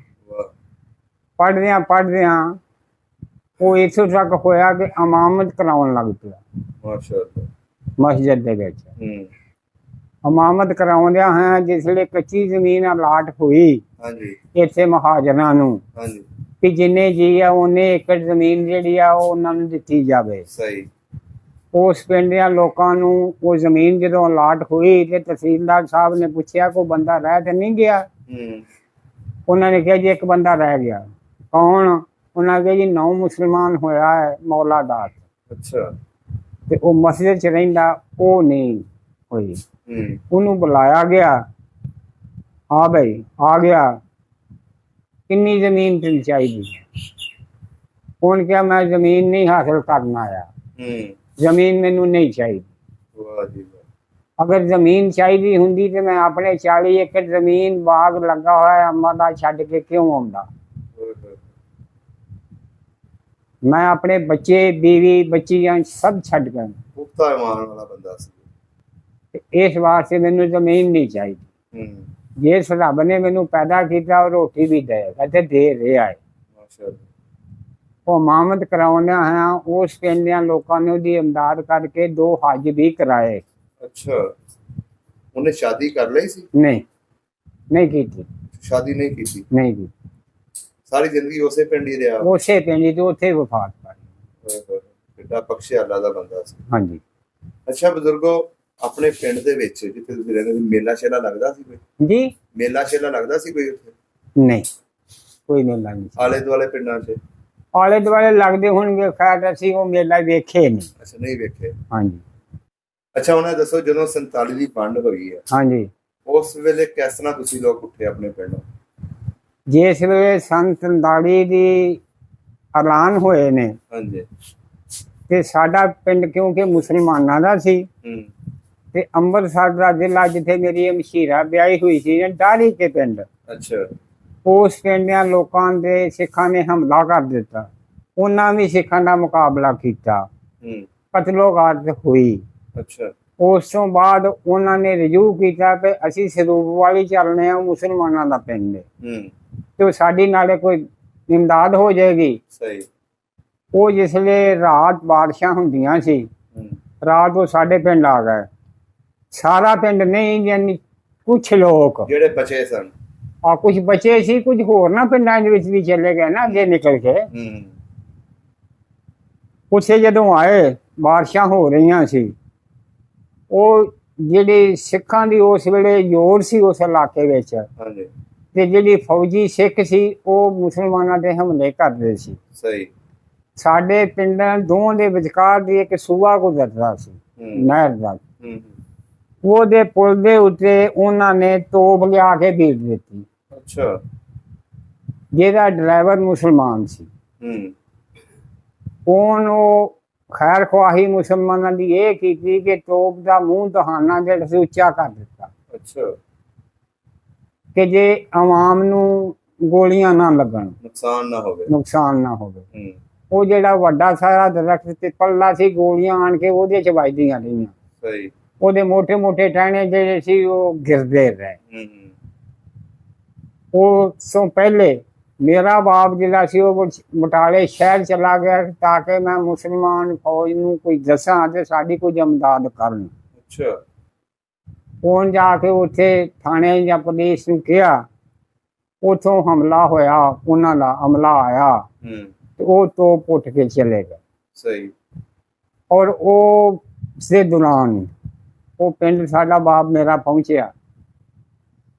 ਪੜ੍ਹਦਿਆਂ ਉਹ ਇੱਥੋਂ ਤੱਕ ਹੋਇਆ ਕਿ ਇਮਾਮਤ ਕਰਾਉਣ ਲੱਗ ਪਿਆ। ਮਾਸ਼ਾਅੱਲਾ। ਮਸਜਿਦ ਦੇ ਵਿੱਚ ਇਮਾਮਤ ਕਰਾਉਂਦਿਆਂ ਹੈ ਜਿਸਲੇ ਕੱਚੀ ਜ਼ਮੀਨ ਅਲਾਟ ਹੋਈ ਇੱਥੇ ਮਹਾਜਰਾਂ ਨੂੰ ਕਿ ਜਿੰਨੇ ਜੀ ਆ ਉਹਨੇ ਏਕੜ ਜ਼ਮੀਨ ਜਿਹੜੀ ਆ ਉਹ ਉਹਨਾਂ ਨੂੰ ਦਿੱਤੀ ਜਾਵੇ। ਸਹੀ। ਉਸ ਪਿੰਡ ਦੇ ਲੋਕਾਂ ਨੂੰ ਉਹ ਜ਼ਮੀਨ ਜਦੋਂ ਅਲਾਟ ਹੋਈ ਤੇ ਤਹਿਸੀਲਦਾਰ ਸਾਹਿਬ ਨੇ ਪੁੱਛਿਆ ਕੋਈ ਬੰਦਾ ਰਹਿ ਤੇ ਨਹੀਂ ਗਿਆ? ਉਹਨਾਂ ਨੇ ਕਿਹਾ ਜੀ ਇੱਕ ਬੰਦਾ ਰਹਿ ਗਿਆ। ਕੌਣ? ਉਹਨਾਂ ਕਿਹਾ ਜੀ 9 ਮੁਸਲਮਾਨ ਹੋਇਆ ਹੈ ਮੌਲਾਦਾਦ। ਅੱਛਾ। ਤੇ ਉਹ ਮਸਜਿਦ 'ਚ ਰਹਿੰਦਾ, ਉਹ ਨਹੀਂ ਹੋਈ। ਉਹਨੂੰ ਬੁਲਾਇਆ ਗਿਆ। ਹਾਂ ਬਈ ਆ ਗਿਆ, ਕਿੰਨੀ ਜ਼ਮੀਨ ਤੈਨੂੰ ਚਾਹੀਦੀ? ਉਹਨੇ ਕਿਹਾ ਮੈਂ ਜ਼ਮੀਨ ਨਹੀਂ ਹਾਸਿਲ ਕਰਨ ਆਇਆ, ਜ਼ਮੀਨ ਮੈਨੂੰ ਨਹੀਂ ਚਾਹੀਦੀ। ਵਾਹ ਜੀ ਵਾਹ। ਅਗਰ ਜ਼ਮੀਨ ਚਾਹੀਦੀ ਹੁੰਦੀ ਤੇ ਮੈਂ ਆਪਣੇ 40 ਏਕੜ ਜ਼ਮੀਨ ਬਾਗ ਲੱਗਾ ਹੋਇਆ ਅੰਮਾਂ ਦਾ ਛੱਡ ਕੇ ਕਿਉਂ ਆਉਂਦਾ? ਮੈਂ ਆਪਣੇ ਬੱਚੇ, ਬੀਵੀ, ਬੱਚੀਆਂ ਸਭ ਛੱਡ ਗਏ। ਪੁਖਤਾ ਇਮਾਨ ਵਾਲਾ ਬੰਦਾ ਸੀ। ਇਸ ਵਾਸਤੇ ਮੈਨੂੰ ਜ਼ਮੀਨ ਨਹੀਂ ਚਾਹੀਦੀ। ਜਿਸ ਰੱਬ ਨੇ ਮੈਨੂੰ ਪੈਦਾ ਕੀਤਾ ਉਹ ਰੋਟੀ ਵੀ ਦੇਗਾ ਤੇ ਦੇ ਰਿਹਾ ਹੈ। ਉਹ ਇਮਾਮਤ ਕਰਾਉਂਦਿਆਂ ਹੈ ਉਸ ਪਿੰਡ ਦੇ ਲੋਕਾਂ ਨੇ ਉਹਦੀ ਇਮਦਾਦ ਕਰਕੇ 2 ਹੱਜ ਵੀ ਕਰਾਏ। ਅੱਛਾ। ਉਹਨੇ ਸ਼ਾਦੀ ਕਰ ਲਈ ਸੀ? ਨਹੀਂ ਕੀਤੀ। ਸ਼ਾਦੀ ਨਹੀਂ ਕੀਤੀ? ਨਹੀਂ ਕੀਤੀ। ਸਾਰੀ ਜ਼ਿੰਦਗੀ ਉਸੇ ਪਿੰਡ ਹੀ ਰਿਹਾ? ਉਸੇ ਪਿੰਡ ਹੀ ਤੇ ਉੱਥੇ ਵਫਾਤ ਪਾਈ। ਕਿੱਡਾ ਬਖਸ਼ਿਆ ਅੱਲਾ ਦਾ ਬੰਦਾ ਸੀ। ਹਾਂਜੀ। ਅੱਛਾ ਬਜ਼ੁਰਗੋ, ਆਪਣੇ ਪਿੰਡ ਦੇ ਵਿੱਚ ਜਿੱਥੇ ਤੁਸੀਂ ਰਹਿੰਦੇ ਸੀ ਮੇਲਾ ਸ਼ੇਲਾ ਲੱਗਦਾ ਸੀ ਕੋਈ? ਜੀ ਮੇਲਾ ਸ਼ੇਲਾ ਲੱਗਦਾ ਸੀ ਕੋਈ ਉੱਥੇ? ਨਹੀਂ, ਕੋਈ ਮੇਲਾ ਨਹੀਂ। ਆਲੇ ਦੁਆਲੇ ਪਿੰਡਾਂ 'ਚ? ਆਲੇ ਦੁਆਲੇ ਲੱਗਦੇ ਹੋਣਗੇ, ਖੈਰ ਅਸੀਂ ਉਹ ਮੇਲਾ ਵੇਖੇ ਨਹੀਂ। ਅੱਛਾ, ਨਹੀਂ ਵੇਖੇ। ਹਾਂਜੀ। ਅੱਛਾ, ਉਹਨਾਂ ਦੱਸੋ ਜਦੋਂ 47 ਦੀ ਵੰਡ ਹੋਈ ਹੈ, ਹਾਂਜੀ, ਉਸ ਵੇਲੇ ਕਿਸ ਤਰ੍ਹਾਂ ਤੁਸੀਂ ਲੋਕ ਉੱਠੇ ਆਪਣੇ ਪਿੰਡੋਂ? ਜਿਸ ਵੇਲੇ ਸੰਨ 47 ਦੀ ਐਲਾਨ ਹੋਏ ਨੇ, ਹਾਂਜੀ, ਤੇ ਸਾਡਾ ਪਿੰਡ ਕਿਉਂਕਿ ਮੁਸਲਮਾਨਾਂ ਦਾ ਸੀ ਤੇ ਅੰਮ੍ਰਿਤਸਰ ਦਾ ਜ਼ਿਲ੍ਹਾ ਜਿੱਥੇ ਮੇਰੀ ਮਸ਼ੀਰਾ ਵਿਆਹੀ ਹੋਈ ਸੀ ਡਾੜੀ ਕੇ ਪਿੰਡ, ਅੱਛਾ, ਉਸ ਪਿੰਡ ਦੇ ਲੋਕਾਂ ਦੇ ਸਿੱਖਾਂ ਨੇ ਹਮਲਾ ਕਰ ਦਿੱਤਾ। ਉਹਨਾਂ ਵੀ ਸਿੱਖਾਂ ਦਾ ਮੁਕਾਬਲਾ ਕੀਤਾ, ਕਤਲੋਗਾਰਤ ਹੋਈ। ਅੱਛਾ। ਉਸ ਤੋਂ ਬਾਅਦ ਉਹਨਾਂ ਨੇ ਰਜੂ ਕੀਤਾ ਕਿ ਅਸੀਂ ਸਰੂਪ ਵਾਲੀ ਚੱਲਨੇ ਆ, ਮੁਸਲਮਾਨਾਂ ਦਾ ਪਿੰਡ ਹੈ ਤੇ ਸਾਡੀ ਨਾਲੇ ਕੋਈ ਇਮਦਾਦ ਹੋ ਜਾਏਗੀ। ਸਹੀ। ਉਹ ਜਿਸਲੇ ਰਾਤ ਬਾਰਿਸ਼ਾਂ ਹੁੰਦੀਆਂ ਸੀ, ਰਾਤ ਉਹ ਸਾਡੇ ਪਿੰਡ ਆ ਗਏ। ਸਾਰਾ ਪਿੰਡ ਨਹੀਂ, ਯਾਨੀ ਕੁਛ ਲੋਕ ਜਿਹੜੇ ਬਚੇ ਸਨ, ਆ ਕੁਛ ਬਚੇ ਸੀ, ਕੁਝ ਹੋਰ ਨਾ ਪਿੰਡਾਂ ਦੇ ਵਿੱਚ ਵੀ ਚਲੇ ਗਏ ਨਾ ਅੱਗੇ ਨਿਕਲ ਕੇ। ਉੱਥੇ ਜਦੋਂ ਆਏ ਬਾਰਿਸ਼ਾਂ ਹੋ ਰਹੀਆਂ ਸੀ, ਉਹ ਜਿਹੜੇ ਸਿੱਖਾਂ ਦੀ ਉਸ ਵੇਲੇ ਜ਼ੋਰ ਸੀ ਉਸ ਇਲਾਕੇ ਵਿੱਚ, ਤੇ ਜਿਹੜੀ ਫੌਜੀ ਸਿੱਖ ਸੀ ਉਹ ਮੁਸਲਮਾਨਾਂ ਤੇ ਹਮਲੇ ਕਰਦੇ ਸੀ। ਸਹੀ। ਸਾਡੇ ਪਿੰਡਾਂ ਦੋਵਾਂ ਦੇ ਵਿਚਕਾਰ ਦੀ ਇੱਕ ਸੂਆ ਗੁਜ਼ਰਦਾ ਸੀ ਨਹਿਰ ਦਾ, ਉਹਦੇ ਪੁਲ ਦੇ ਉੱਤੇ ਉਹਨਾਂ ਨੇ ਤੋਪ ਲਿਆ ਕੇ ਭੇਜ ਦਿੱਤੀ। ਅੱਛਾ। ਜਿਹਦਾ ਡਰਾਈਵਰ ਮੁਸਲਮਾਨ ਸੀ, ਉਹਨੂੰ ਖੈਰ ਖਵਾਹੀ ਮੁਸਲਮਾਨਾਂ ਦੀ ਇਹ ਕੀਤੀ ਕਿ ਤੋਪ ਦਾ ਮੂੰਹ ਦਹਾਨਾ ਜਿਹੜਾ ਸੀ ਉੱਚਾ ਕਰ ਦਿੱਤਾ। ਅੱਛਾ। ਕਿ ਜੇ ਆਵਾਮ ਨੂੰ ਗੋਲੀਆਂ ਨਾ ਲੱਗਣ, ਨੁਕਸਾਨ ਨਾ ਹੋਵੇ। ਉਹ ਜਿਹੜਾ ਵੱਡਾ ਸਾਰਾ ਦਰਖਤ ਤੇ ਪੱਲਾ ਸੀ, ਗੋਲੀਆਂ ਆਣ ਕੇ ਉਹਦੇ ਚ ਵੱਜਦੀਆਂ ਰਹੀਆਂ। ਸਹੀ। ਉਹਦੇ ਮੋਟੇ ਮੋਟੇ ਟਹਿਣੇ ਜਿਹੜੇ ਸੀ ਉਹ ਗਿਰਦੇ ਰਹੇ। ਉਸ ਤੋਂ ਪਹਿਲੇ ਮੇਰਾ ਬਾਪ ਜਿਹੜਾ ਸੀ ਉਹ ਬਟਾਲੇ ਸ਼ਹਿਰ ਚਲਾ ਗਿਆ ਤਾਂ ਕਿ ਮੈਂ ਮੁਸਲਮਾਨ ਫੌਜ ਨੂੰ ਕੋਈ ਦੱਸਾਂ ਤੇ ਸਾਡੀ ਕੁਝ ਇਮਦਾਦ ਕਰਨ। ਅੱਛਾ। ਉਹ ਜਾ ਕੇ ਉੱਥੇ ਥਾਣੇ ਜਾਂ ਪੁਲਿਸ ਨੂੰ ਕਿਹਾ, ਉੱਥੋਂ ਹਮਲਾ ਹੋਇਆ, ਉਹਨਾਂ ਦਾ ਹਮਲਾ ਆਇਆ ਤੇ ਉਹ ਤੋਪ ਉੱਠ ਕੇ ਚਲੇ ਗਏ। ਸਹੀ। ਔਰ ਉਹ ਦੇ ਦੌਰਾਨ ਉਹ ਪਿੰਡ ਸਾਡਾ ਬਾਪ ਮੇਰਾ ਪਹੁੰਚਿਆ,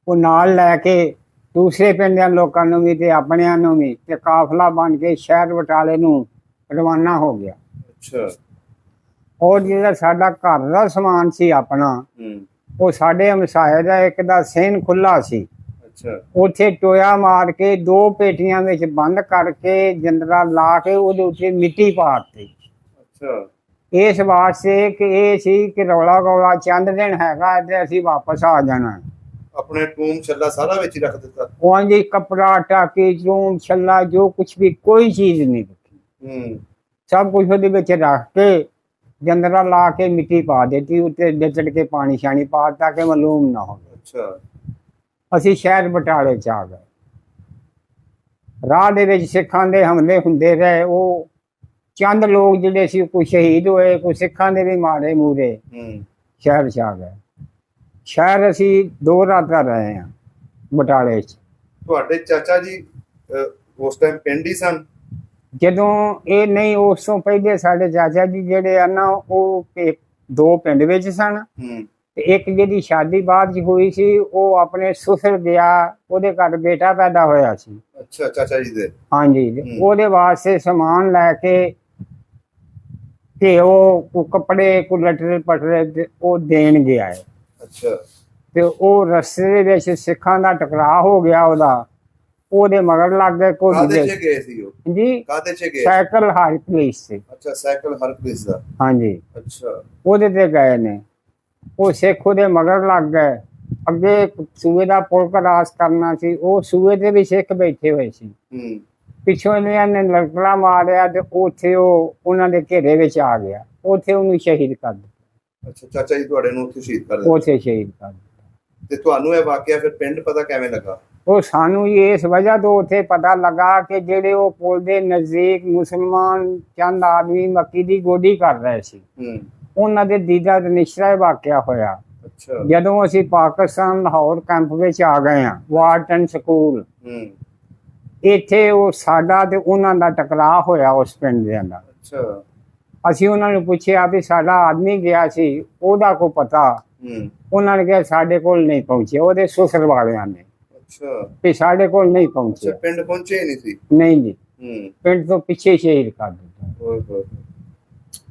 ਉਹ ਨਾਲ ਲੈ ਕੇ ਦੂਸਰੇ ਪਿੰਡ ਦੇ ਲੋਕਾਂ ਨੂੰ ਵੀ ਤੇ ਆਪਣਿਆਂ ਨੂੰ ਵੀ, ਤੇ ਕਾਫਲਾ ਬਣ ਕੇ ਸ਼ਹਿਰ ਬਟਾਲੇ ਨੂੰ ਰਵਾਨਾ ਹੋ ਗਿਆ। ਅੱਛਾ। ਔਰ ਜਿਹੜਾ ਸਾਡਾ ਘਰ ਦਾ ਸਮਾਨ ਸੀ ਆਪਣਾ, ਉਹ ਸਾਡੇ ਹਮਸਾਏ ਦਾ ਇੱਕ ਦਾ ਸੇਨ ਖੁੱਲਾ ਸੀ। ਅੱਛਾ। ਉੱਥੇ ਟੋਇਆ ਮਾਰ ਕੇ 2 ਪੇਟੀਆਂ ਵਿੱਚ ਬੰਦ ਕਰਕੇ ਜੰਦਰਾ ਲਾ ਕੇ ਉਹਦੇ ਉੱਤੇ ਮਿੱਟੀ ਪਾ ਦਿੱਤੀ। ਅੱਛਾ। ਇਸ ਵਾਸਤੇ ਕਿ ਇਹ ਸੀ ਕਿ ਰੌਲਾ ਗੌਲਾ ਚੰਦ ਦਿਨ ਹੈਗਾ ਤੇ ਅਸੀਂ ਵਾਪਸ ਆ ਜਾਣਾ। ਆਪਣੇ ਟੂਮ ਛੱਲਾ ਸਾਰਾ ਵਿੱਚ ਹੀ ਰੱਖ ਦਿੱਤਾ। ਉਹ ਜੀ ਕੱਪੜਾ ਟਾਕੀ ਚੂਮ ਛੱਲਾ ਜੋ ਕੁਛ ਵੀ, ਕੋਈ ਚੀਜ਼ ਨਹੀਂ ਰੱਖੀ। ਸਭ ਕੁਛ ਉਹਦੇ ਵਿੱਚ ਰੱਖ ਕੇ ਜੰਦਰਾ ਲਾ ਕੇ ਮਿੱਟੀ ਪਾ ਦਿੱਤੀ ਉੱਤੇ, ਡਿੱਚੜ ਕੇ ਪਾਣੀ ਸ਼ਾਣੀ ਪਾ ਦਿੱਤਾ ਕਿ ਮਾਲੂਮ ਨਾ ਹੋਵੇ। ਅੱਛਾ। ਅਸੀਂ ਸ਼ਹਿਰ ਬਟਾਲੇ ਚ ਆ ਗਏ। ਰਾਹ ਦੇ ਵਿੱਚ ਸਿੱਖਾਂ ਦੇ ਹਮਲੇ ਹੁੰਦੇ ਰਹੇ। ਉਹ ਚੰਦ ਲੋਕ ਜਿਹੜੇ ਸੀ ਕੋਈ ਸ਼ਹੀਦ ਹੋਏ, ਕੋਈ ਸਿੱਖਾਂ ਦੇ ਵੀ ਮਾਰੇ ਮੂਰੇ। ਸ਼ਹਿਰ ਚ ਆ ਗਏ। ਸ਼ਹਿਰ ਅਸੀਂ 2 ਰਾਤਾਂ ਰਹੇ ਹਾਂ ਬਟਾਲੇ ਚ। ਤੁਹਾਡੇ ਚਾਚਾ ਜੀ ਉਸ ਟਾਈਮ ਪਿੰਡ ਹੀ ਸਨ? ਜਦੋਂ ਇਹ ਨਹੀਂ, ਉਸ ਤੋਂ ਪਹਿਲੇ ਸਾਡੇ ਚਾਚਾ ਜੀ ਜਿਹੜੇ ਆ ਨਾ, ਉਹ 2 ਪਿੰਡ ਵਿੱਚ ਸਨ। ਤੇ ਇੱਕ ਜਿਹਦੀ ਸ਼ਾਦੀ ਬਾਅਦ ਚ ਹੋਈ ਸੀ, ਉਹ ਆਪਣੇ ਸਸੁਰ ਗਿਆ, ਉਹਦੇ ਘਰ ਬੇਟਾ ਪੈਦਾ ਹੋਇਆ ਸੀ। ਅੱਛਾ, ਚਾਚਾ ਜੀ ਦੇ? ਹਾਂਜੀ। ਉਹਦੇ ਵਾਸਤੇ ਸਮਾਨ ਲੈ ਕੇ ਤੇ ਉਹ ਕੱਪੜੇ ਕੋ ਲਟਰੇ ਪਟਰੇ ਤੇ ਉਹ ਦੇਣ ਗਿਆ ਹੈ। ਅੱਛਾ। ਤੇ ਉਹ ਰਸਤੇ ਦੇ ਵਿੱਚ ਸਿੱਖਾਂ ਦਾ ਟਕਰਾਅ ਹੋ ਗਿਆ ਉਹਦੇ ਮਗਰ ਲੱਗ ਗਏ। ਕਾਹਦੇ 'ਚ ਗਏ ਸੀ ਉਹ? ਜੀ, ਕਾਹਦੇ 'ਚ ਗਏ? ਸਾਈਕਲ ਹਰਪ੍ਰੀਤ ਸੀ। ਅੱਛਾ, ਸਾਈਕਲ ਹਰਪ੍ਰੀਤ ਦਾ? ਹਾਂਜੀ। ਅੱਛਾ। ਉਹਦੇ ਤੇ ਗਏ ਨੇ। ਉਹ ਸਿੱਖ ਉਹਦੇ ਮਗਰ ਲੱਗ ਗਏ। ਅੱਗੇ ਸੂਏ ਦਾ ਪੁਲ ਕਰਾਸ ਕਰਨਾ ਸੀ, ਉਹ ਸੂਏ ਤੇ ਵੀ ਸਿੱਖ ਬੈਠੇ ਹੋਏ ਸੀ। ਪਿੱਛੋਂ ਇਹਨਾਂ ਨੇ ਲੜਕਲਾ ਮਾਰਿਆ ਤੇ ਉੱਥੇ ਉਹ ਉਹਨਾਂ ਦੇ ਘੇਰੇ ਵਿੱਚ ਆ ਗਿਆ। ਉੱਥੇ ਉਹਨੂੰ ਸ਼ਹੀਦ ਕਰ ਦਿੱਤਾ। ਅੱਛਾ, ਚਾਚਾ ਜੀ ਤੁਹਾਡੇ ਨੂੰ ਉੱਥੇ ਸ਼ਹੀਦ ਕਰ ਦਿੱਤਾ? ਉੱਥੇ ਸ਼ਹੀਦ ਕਰ ਦਿੱਤਾ। ਤੇ ਤੁਹਾਨੂੰ ਇਹ ਵਾਕਿਆ ਫਿਰ ਪਿੰਡ ਪਤਾ ਕਿਵੇਂ ਲੱਗਾ? ਉਹ ਸਾਨੂੰ ਇਸ ਵਜ੍ਹਾ ਤੋਂ ਉੱਥੇ ਪਤਾ ਲੱਗਾ ਕਿ ਜਿਹੜੇ ਉਹ ਪੁਲ ਦੇ ਨਜ਼ਦੀਕ ਮੁਸਲਮਾਨ ਚੰਦ ਆਦਮੀ ਮੱਕੀ ਦੀ ਗੋਡੀ ਕਰ ਰਹੇ ਸੀ, ਉਹਨਾਂ ਦੇ ਦੀਦਾ ਨਿਸ਼ਰਾ ਵਾਕਿਆ ਹੋਇਆ। ਅੱਛਾ। ਜਦੋਂ ਅਸੀਂ ਪਾਕਿਸਤਾਨ ਲਾਹੌਰ ਕੈਂਪ ਵਿੱਚ ਆ ਗਏ ਹਾਂ, ਵਾਰਟਨ ਸਕੂਲ, ਇੱਥੇ ਉਹ ਸਾਡਾ ਤੇ ਉਹਨਾਂ ਦਾ ਟਕਰਾਅ ਹੋਇਆ ਉਸ ਪਿੰਡ ਦੇ ਅੰਦਰ। ਅੱਛਾ। ਅਸੀਂ ਉਹਨਾਂ ਨੂੰ ਪੁੱਛਿਆ ਵੀ ਸਾਡਾ ਆਦਮੀ ਗਿਆ ਸੀ, ਉਹਦਾ ਕੋਈ ਪਤਾ? ਉਹਨਾਂ ਨੇ ਕਿਹਾ ਸਾਡੇ ਕੋਲ ਨਹੀਂ ਪਹੁੰਚੇ, ਉਹਦੇ ਸਸੁਰ ਵਾਲਿਆਂ ਨੇ। ਅੱਛਾ। ਵੀ ਸਾਡੇ ਕੋਲ ਨਹੀਂ ਪਹੁੰਚੇ। ਪਿੰਡ ਪਹੁੰਚੇ ਨਹੀਂ ਸੀ? ਨਹੀਂ ਜੀ, ਪਿੰਡ ਤੋਂ ਪਿੱਛੇ ਸ਼ਹੀਦ ਕਰ ਦਿੱਤਾ।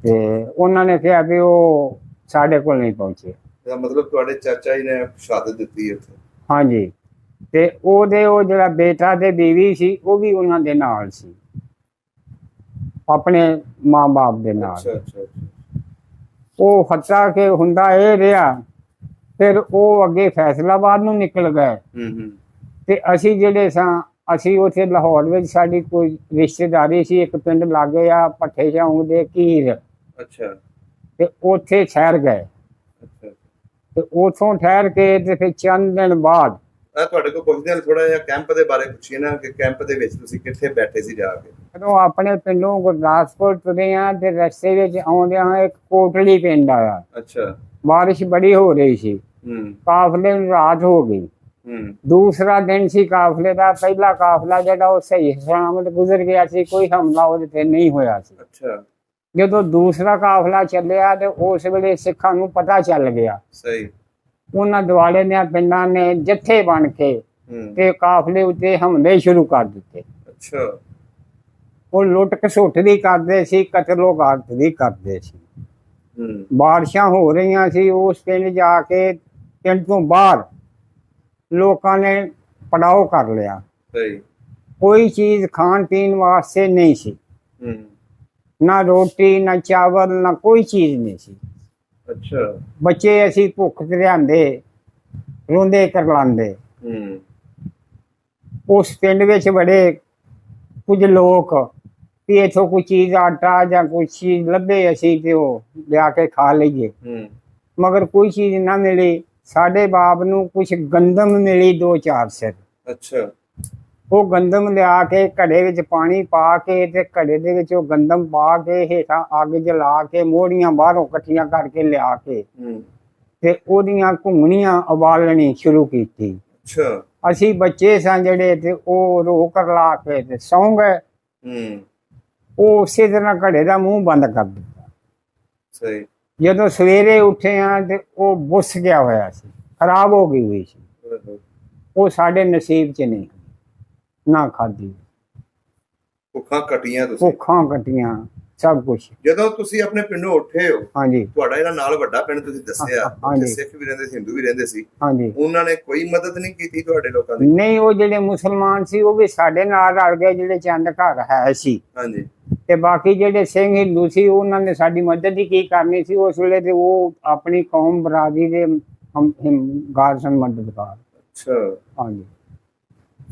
ਤੇ ਉਹਨਾਂ ਨੇ ਕਿਹਾ ਵੀ ਉਹ ਸਾਡੇ ਕੋਲ ਨਹੀਂ ਪਹੁੰਚੇ। ਮਤਲਬ ਤੁਹਾਡੇ ਚਾਚਾ ਜੀ ਨੇ ਸ਼ਹਾਦਤ ਦਿੱਤੀ ਉੱਥੇ? ਹਾਂਜੀ। ਤੇ ਉਹ ਜਿਹੜਾ ਬੇਟਾ ਤੇ ਬੀਵੀ ਸੀ, ਉਹ ਵੀ ਉਹਨਾਂ ਦੇ ਨਾਲ ਸੀ, ਆਪਣੇ ਮਾਂ-ਬਾਪ ਦੇ ਨਾਲ। ਅੱਛਾ ਅੱਛਾ। ਉਹ ਹੱਤਾ ਕਿ ਹੁੰਦਾ ਇਹ ਰਿਹਾ। ਫਿਰ ਉਹ ਅੱਗੇ ਫੈਸਲਾਬਾਦ ਨੂੰ ਨਿਕਲ ਗਏ। ਤੇ ਅਸੀਂ ਜਿਹੜੇ ਸਾਂ, ਅਸੀਂ ਉੱਥੇ ਲਾਹੌਰ ਵਿੱਚ ਸਾਡੀ ਕੋਈ ਰਿਸ਼ਤੇਦਾਰੀ ਸੀ, ਇੱਕ ਪਿੰਡ ਲਾਗੇ ਆ ਭੱਠੇ ਚੌਂਕ ਦੇ ਕੀਰ। ਅੱਛਾ। ਤੇ ਉੱਥੇ ਠਹਿਰ ਗਏ। ਅੱਛਾ। ਤੇ ਉੱਥੋਂ ਠਹਿਰ ਕੇ ਤੇ ਫਿਰ ਚੰਦ ਦਿਨ ਬਾਅਦ ਤੁਹਾਡੇ ਕੋਲ ਪੁੱਛਦੇ ਹਾਂ, ਥੋੜਾ ਜਿਹਾ ਕੈਂਪ ਦੇ ਬਾਰੇ ਪੁੱਛੀਏ ਨਾ, ਕਿ ਕੈਂਪ ਦੇ ਵਿੱਚ ਤੁਸੀਂ ਕਿੱਥੇ ਬੈਠੇ ਸੀ ਜਾ ਕੇ? ਜਦੋਂ ਆਪਣੇ ਪਿੰਡੋਂ ਗੁਰਦਾਸਪੁਰ ਤੁਰੇ ਆ ਤੇ ਰਸਤੇ ਵਿੱਚ ਆਉਂਦਿਆਂ ਇੱਕ ਕੋਟਲੀ ਪਿੰਡ ਆਇਆ। ਅੱਛਾ। ਬਾਰਿਸ਼ ਬੜੀ ਹੋ ਰਹੀ ਸੀ। ਕਾਫਲੇ ਨੂੰ ਰਾਤ ਹੋ ਗਈ। ਦੂਸਰਾ ਦਿਨ ਸੀ ਕਾਫਲੇ ਦਾ। ਪਹਿਲਾ ਕਾਫਲਾ ਜਿਹੜਾ ਉਹ ਸਹੀ ਸਲਾਮਤ ਗੁਜ਼ਰ ਗਿਆ ਸੀ, ਕੋਈ ਹਮਲਾ ਉਹਦੇ ਤੇ ਨਹੀਂ ਹੋਇਆ ਸੀ। ਅੱਛਾ। ਜਦੋਂ ਦੂਸਰਾ ਕਾਫਲਾ ਚੱਲਿਆ ਤੇ ਉਸ ਵੇਲੇ ਸਿੱਖਾਂ ਨੂੰ ਪਤਾ ਚੱਲ ਗਿਆ। ਸਹੀ। ਉਹਨਾਂ ਦੁਆਲੇ ਦੀਆਂ ਪਿੰਡਾਂ ਨੇ ਜੱਥੇ ਬਣ ਕੇ ਤੇ ਕਾਫਲੇ ਉੱਤੇ ਹਮਲੇ ਸ਼ੁਰੂ ਕਰ ਦਿੱਤੇ। ਅੱਛਾ। ਉਹ ਲੁੱਟ ਖਸੁੱਟ ਦੀ ਕਰਦੇ ਸੀ, ਕਤਲੋ ਗਾਰਤ ਦੀ ਕਰਦੇ ਸੀ। ਬਾਰਿਸ਼ਾਂ ਹੋ ਰਹੀਆਂ ਸੀ। ਉਸ ਪਿੰਡ ਜਾ ਕੇ ਪਿੰਡ ਤੋਂ ਬਾਹਰ ਲੋਕਾਂ ਨੇ ਪੜਾਓ ਕਰ ਲਿਆ। ਕੋਈ ਚੀਜ਼ ਖਾਣ ਪੀਣ ਵਾਸਤੇ ਨਹੀਂ ਸੀ, ਨਾ ਰੋਟੀ ਨਾ ਚਾਵਲ ਨਾ ਕੋਈ ਚੀਜ਼ ਨਹੀਂ ਸੀ। ਅੱਛਾ। ਬੱਚੇ ਅਸੀਂ ਭੁੱਖ ਤੇ ਲਿਆਂਦੇ, ਰੋਂਦੇ ਕਰਲਾਂਦੇ। ਉਸ ਪਿੰਡ ਵਿੱਚ ਬੜੇ ਕੁਝ ਲੋਕ ਵੀ ਇੱਥੋਂ ਕੋਈ ਚੀਜ਼ ਆਟਾ ਜਾਂ ਕੋਈ ਚੀਜ਼ ਲੱਭੇ ਅਸੀਂ ਤੇ ਉਹ ਲਿਆ ਕੇ ਖਾ ਲਈਏ, ਮਗਰ ਕੋਈ ਚੀਜ਼ ਨਾ ਮਿਲੀ। ਸਾਡੇ ਬਾਪ ਨੂੰ ਕੁਛ ਗੰਦਮ ਮਿਲੀ 2-4 ਸਿਰ। ਅੱਛਾ। ਉਹ ਗੰਦਮ ਲਿਆ ਕੇ ਘੜੇ ਵਿੱਚ ਪਾਣੀ ਪਾ ਕੇ ਤੇ ਘੜੇ ਦੇ ਵਿੱਚ ਉਹ ਗੰਦਮ ਪਾ ਕੇ ਹੇਠਾਂ ਅੱਗ ਜਲਾ ਕੇ ਮੋਹੜੀਆਂ ਬਾਹਰੋਂ ਇਕੱਠੀਆਂ ਕਰਕੇ ਲਿਆ ਕੇ ਤੇ ਉਹਦੀਆਂ ਘੁੰਗਣੀਆਂ ਉਬਾਲਣੀ ਸ਼ੁਰੂ ਕੀਤੀ। ਅੱਛਾ। ਅਸੀਂ ਬੱਚੇ ਸਾਂ ਜਿਹੜੇ ਤੇ ਉਹ ਰੋ ਕਰਲਾ ਕੇ ਤੇ ਸੌਂ ਗਏ। ਉਹ ਉਸੇ ਤਰ੍ਹਾਂ ਘੜੇ ਦਾ ਮੂੰਹ ਬੰਦ ਕਰ ਦਿੱਤਾ। ਸਹੀ। ਜਦੋਂ ਸਵੇਰੇ ਉੱਠੇ ਆ ਤੇ ਉਹ ਬੁੱਸ ਗਿਆ ਹੋਇਆ ਸੀ, ਖਰਾਬ ਹੋ ਗਈ ਹੋਈ ਸੀ। ਉਹ ਸਾਡੇ ਨਸੀਬ 'ਚ ਨਹੀਂ, ਨਾ ਖਾਧੀ। ਭੁੱਖਾਂ ਕੱਟੀਆਂ ਤੁਸੀਂ? ਭੁੱਖਾਂ ਕੱਟੀਆਂ, ਸਭ ਕੁਝ। ਜਦੋਂ ਤੁਸੀਂ ਆਪਣੇ ਪਿੰਡੋਂ ਉੱਠੇ ਹੋ, ਹਾਂਜੀ, ਤੁਹਾਡਾ ਜਿਹੜਾ ਨਾਲ ਵੱਡਾ ਪਿੰਡ ਤੁਸੀਂ ਦੱਸਿਆ, ਹਾਂਜੀ। ਉੱਥੇ ਸਿੱਖ ਵੀ ਰਹਿੰਦੇ ਸੀ, ਹਿੰਦੂ ਵੀ ਰਹਿੰਦੇ ਸੀ, ਹਾਂਜੀ। ਉਹਨਾਂ ਨੇ ਕੋਈ ਮਦਦ ਨਹੀਂ ਕੀਤੀ ਤੁਹਾਡੇ ਲੋਕਾਂ ਦੀ? ਨਹੀਂ, ਉਹ ਜਿਹੜੇ ਮੁਸਲਮਾਨ ਸੀ ਉਹ ਵੀ ਸਾਡੇ ਨਾਲ ਰਲ ਗਏ, ਜਿਹੜੇ ਚੰਦ ਘਰ ਹੈ ਸੀ। ਹਾਂਜੀ। ਤੇ ਬਾਕੀ ਜਿਹੜੇ ਸਿੰਘ ਹਿੰਦੂ ਸੀ ਉਹਨਾਂ ਨੇ ਸਾਡੀ ਮਦਦ ਹੀ ਕੀ ਕਰਨੀ ਸੀ ਉਸ ਵੇਲੇ, ਤੇ ਉਹ ਆਪਣੀ ਕੌਮ ਬਰਾਦਰੀ ਦੇ ਗਾਰ ਸਨ ਮਦਦਗਾਰ। ਅੱਛਾ। ਹਾਂਜੀ।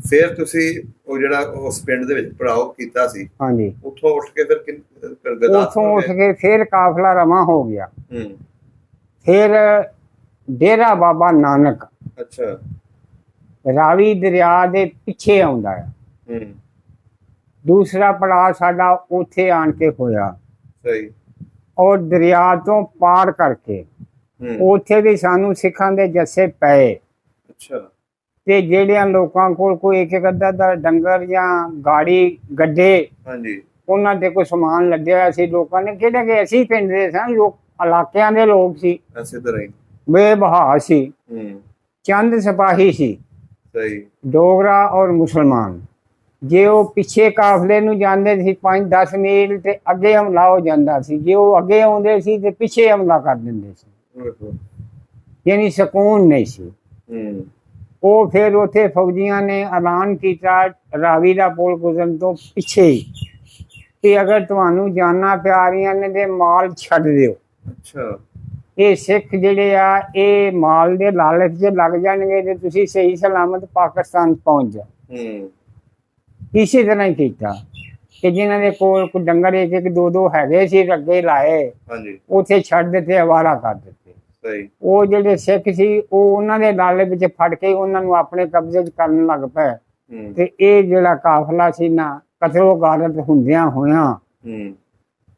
ਫਿਰ ਤੁਸੀਂ ਉਹ ਜਿਹੜਾ ਉਸ ਪਿੰਡ ਦੇ ਵਿੱਚ ਪੜਾਅ ਕੀਤਾ ਸੀ, ਹਾਂਜੀ, ਉੱਥੋਂ ਉੱਠ ਕੇ ਫਿਰ ਉੱਥੋਂ ਉੱਠ ਕੇ ਫਿਰ ਕਾਫਲਾ ਰਵਾਂ ਹੋ ਗਿਆ। ਫਿਰ ਡੇਰਾ ਬਾਬਾ ਨਾਨਕ, ਅੱਛਾ, ਰਾਵੀ ਦਰਿਆ ਦੇ ਪਿੱਛੇ ਆਉਂਦਾ ਹੈ। ਦੂਸਰਾ ਪੜਾਅ ਸਾਡਾ ਉੱਥੇ ਆਣ ਕੇ ਹੋਇਆ। ਸਹੀ। ਔਰ ਦਰਿਆ ਤੋਂ ਪਾਰ ਕਰਕੇ ਉੱਥੇ ਵੀ ਸਾਨੂੰ ਸਿੱਖਾਂ ਦੇ ਜੱਸੇ ਪਏ। ਅੱਛਾ। ਤੇ ਜਿਹੜਿਆਂ ਲੋਕਾਂ ਕੋਲ ਕੋਈ ਇੱਕ ਅੱਧਾ ਦਾ ਡੰਗਰ ਜਾਂ ਗਾੜੀ ਗੱਡੇ, ਹਾਂਜੀ, ਉਹਨਾਂ ਤੇ ਕੋਈ ਸਮਾਨ ਲੱਗਿਆ ਹੋਇਆ ਸੀ, ਲੋਕਾਂ ਨੇ ਕਿਹੜੇ ਕਿ ਅਸੀਂ ਪਿੰਡ ਦੇ ਸਾਂ, ਲੋਕ ਇਲਾਕਿਆਂ ਦੇ ਲੋਕ ਸੀ, ਐਸੇ ਤਰ੍ਹਾਂ ਹੀ ਬੇਬਹਾ ਸੀ, ਚੰਦ ਸਿਪਾਹੀ ਸੀ। ਸਹੀ। ਡੋਗਰਾ ਔਰ ਮੁਸਲਮਾਨ। ਜੇ ਉਹ ਪਿੱਛੇ ਕਾਫਲੇ ਨੂੰ ਜਾਂਦੇ ਸੀ 5-10 ਮੀਲ ਤੇ ਅੱਗੇ ਹਮਲਾ ਹੋ ਜਾਂਦਾ ਸੀ, ਜੇ ਉਹ ਅੱਗੇ ਆਉਂਦੇ ਸੀ ਤੇ ਪਿੱਛੇ ਹਮਲਾ ਕਰ ਦਿੰਦੇ ਸੀ, ਯਾਨੀ ਸਕੂਨ ਨਹੀਂ ਸੀ। ਉਹ ਫਿਰ ਉੱਥੇ ਫੌਜੀਆਂ ਨੇ ਐਲਾਨ ਕੀਤਾ ਰਾਵੀ ਦਾ ਪੁਲ ਗੁਜ਼ਰਨ ਤੋਂ ਪਿੱਛੇ ਕਿ ਅਗਰ ਤੁਹਾਨੂੰ ਜਾਨਾਂ ਪਿਆਰੀਆਂ ਨੇ ਤੇ ਮਾਲ ਛੱਡ ਦਿਓ। ਅੱਛਾ। ਇਹ ਸਿੱਖ ਜਿਹੜੇ ਆ ਇਹ ਮਾਲ ਦੇ ਲਾਲਚ 'ਚ ਲੱਗ ਜਾਣਗੇ ਤੇ ਤੁਸੀਂ ਸਹੀ ਸਲਾਮਤ ਪਾਕਿਸਤਾਨ ਪਹੁੰਚ ਜਾਓ। ਇਸੇ ਤਰ੍ਹਾਂ ਹੀ ਕੀਤਾ ਕਿ ਜਿਨ੍ਹਾਂ ਦੇ ਕੋਲ ਕੋਈ ਡੰਗਰ ਇੱਕ ਦੋ ਦੋ ਹੈਗੇ ਸੀ ਅੱਗੇ ਲਾਏ, ਉੱਥੇ ਛੱਡ ਦਿੱਤੇ, ਅਵਾਰਾ ਕਰ ਦਿੱਤੇ। ਉਹ ਜਿਹੜੇ ਸਿੱਖ ਸੀ ਉਹ ਉਹਨਾਂ ਦੇ ਲਾਲੇ ਵਿੱਚ ਫੜ ਕੇ ਉਹਨਾਂ ਨੂੰ ਆਪਣੇ ਕਬਜ਼ੇ 'ਚ ਕਰਨ ਲੱਗ ਪਏ। ਤੇ ਇਹ ਜਿਹੜਾ ਕਾਫਲਾ ਸੀ ਨਾ, ਕਤਲੋ ਗਾਰਤ ਹੁੰਦਿਆਂ ਹੋਇਆਂ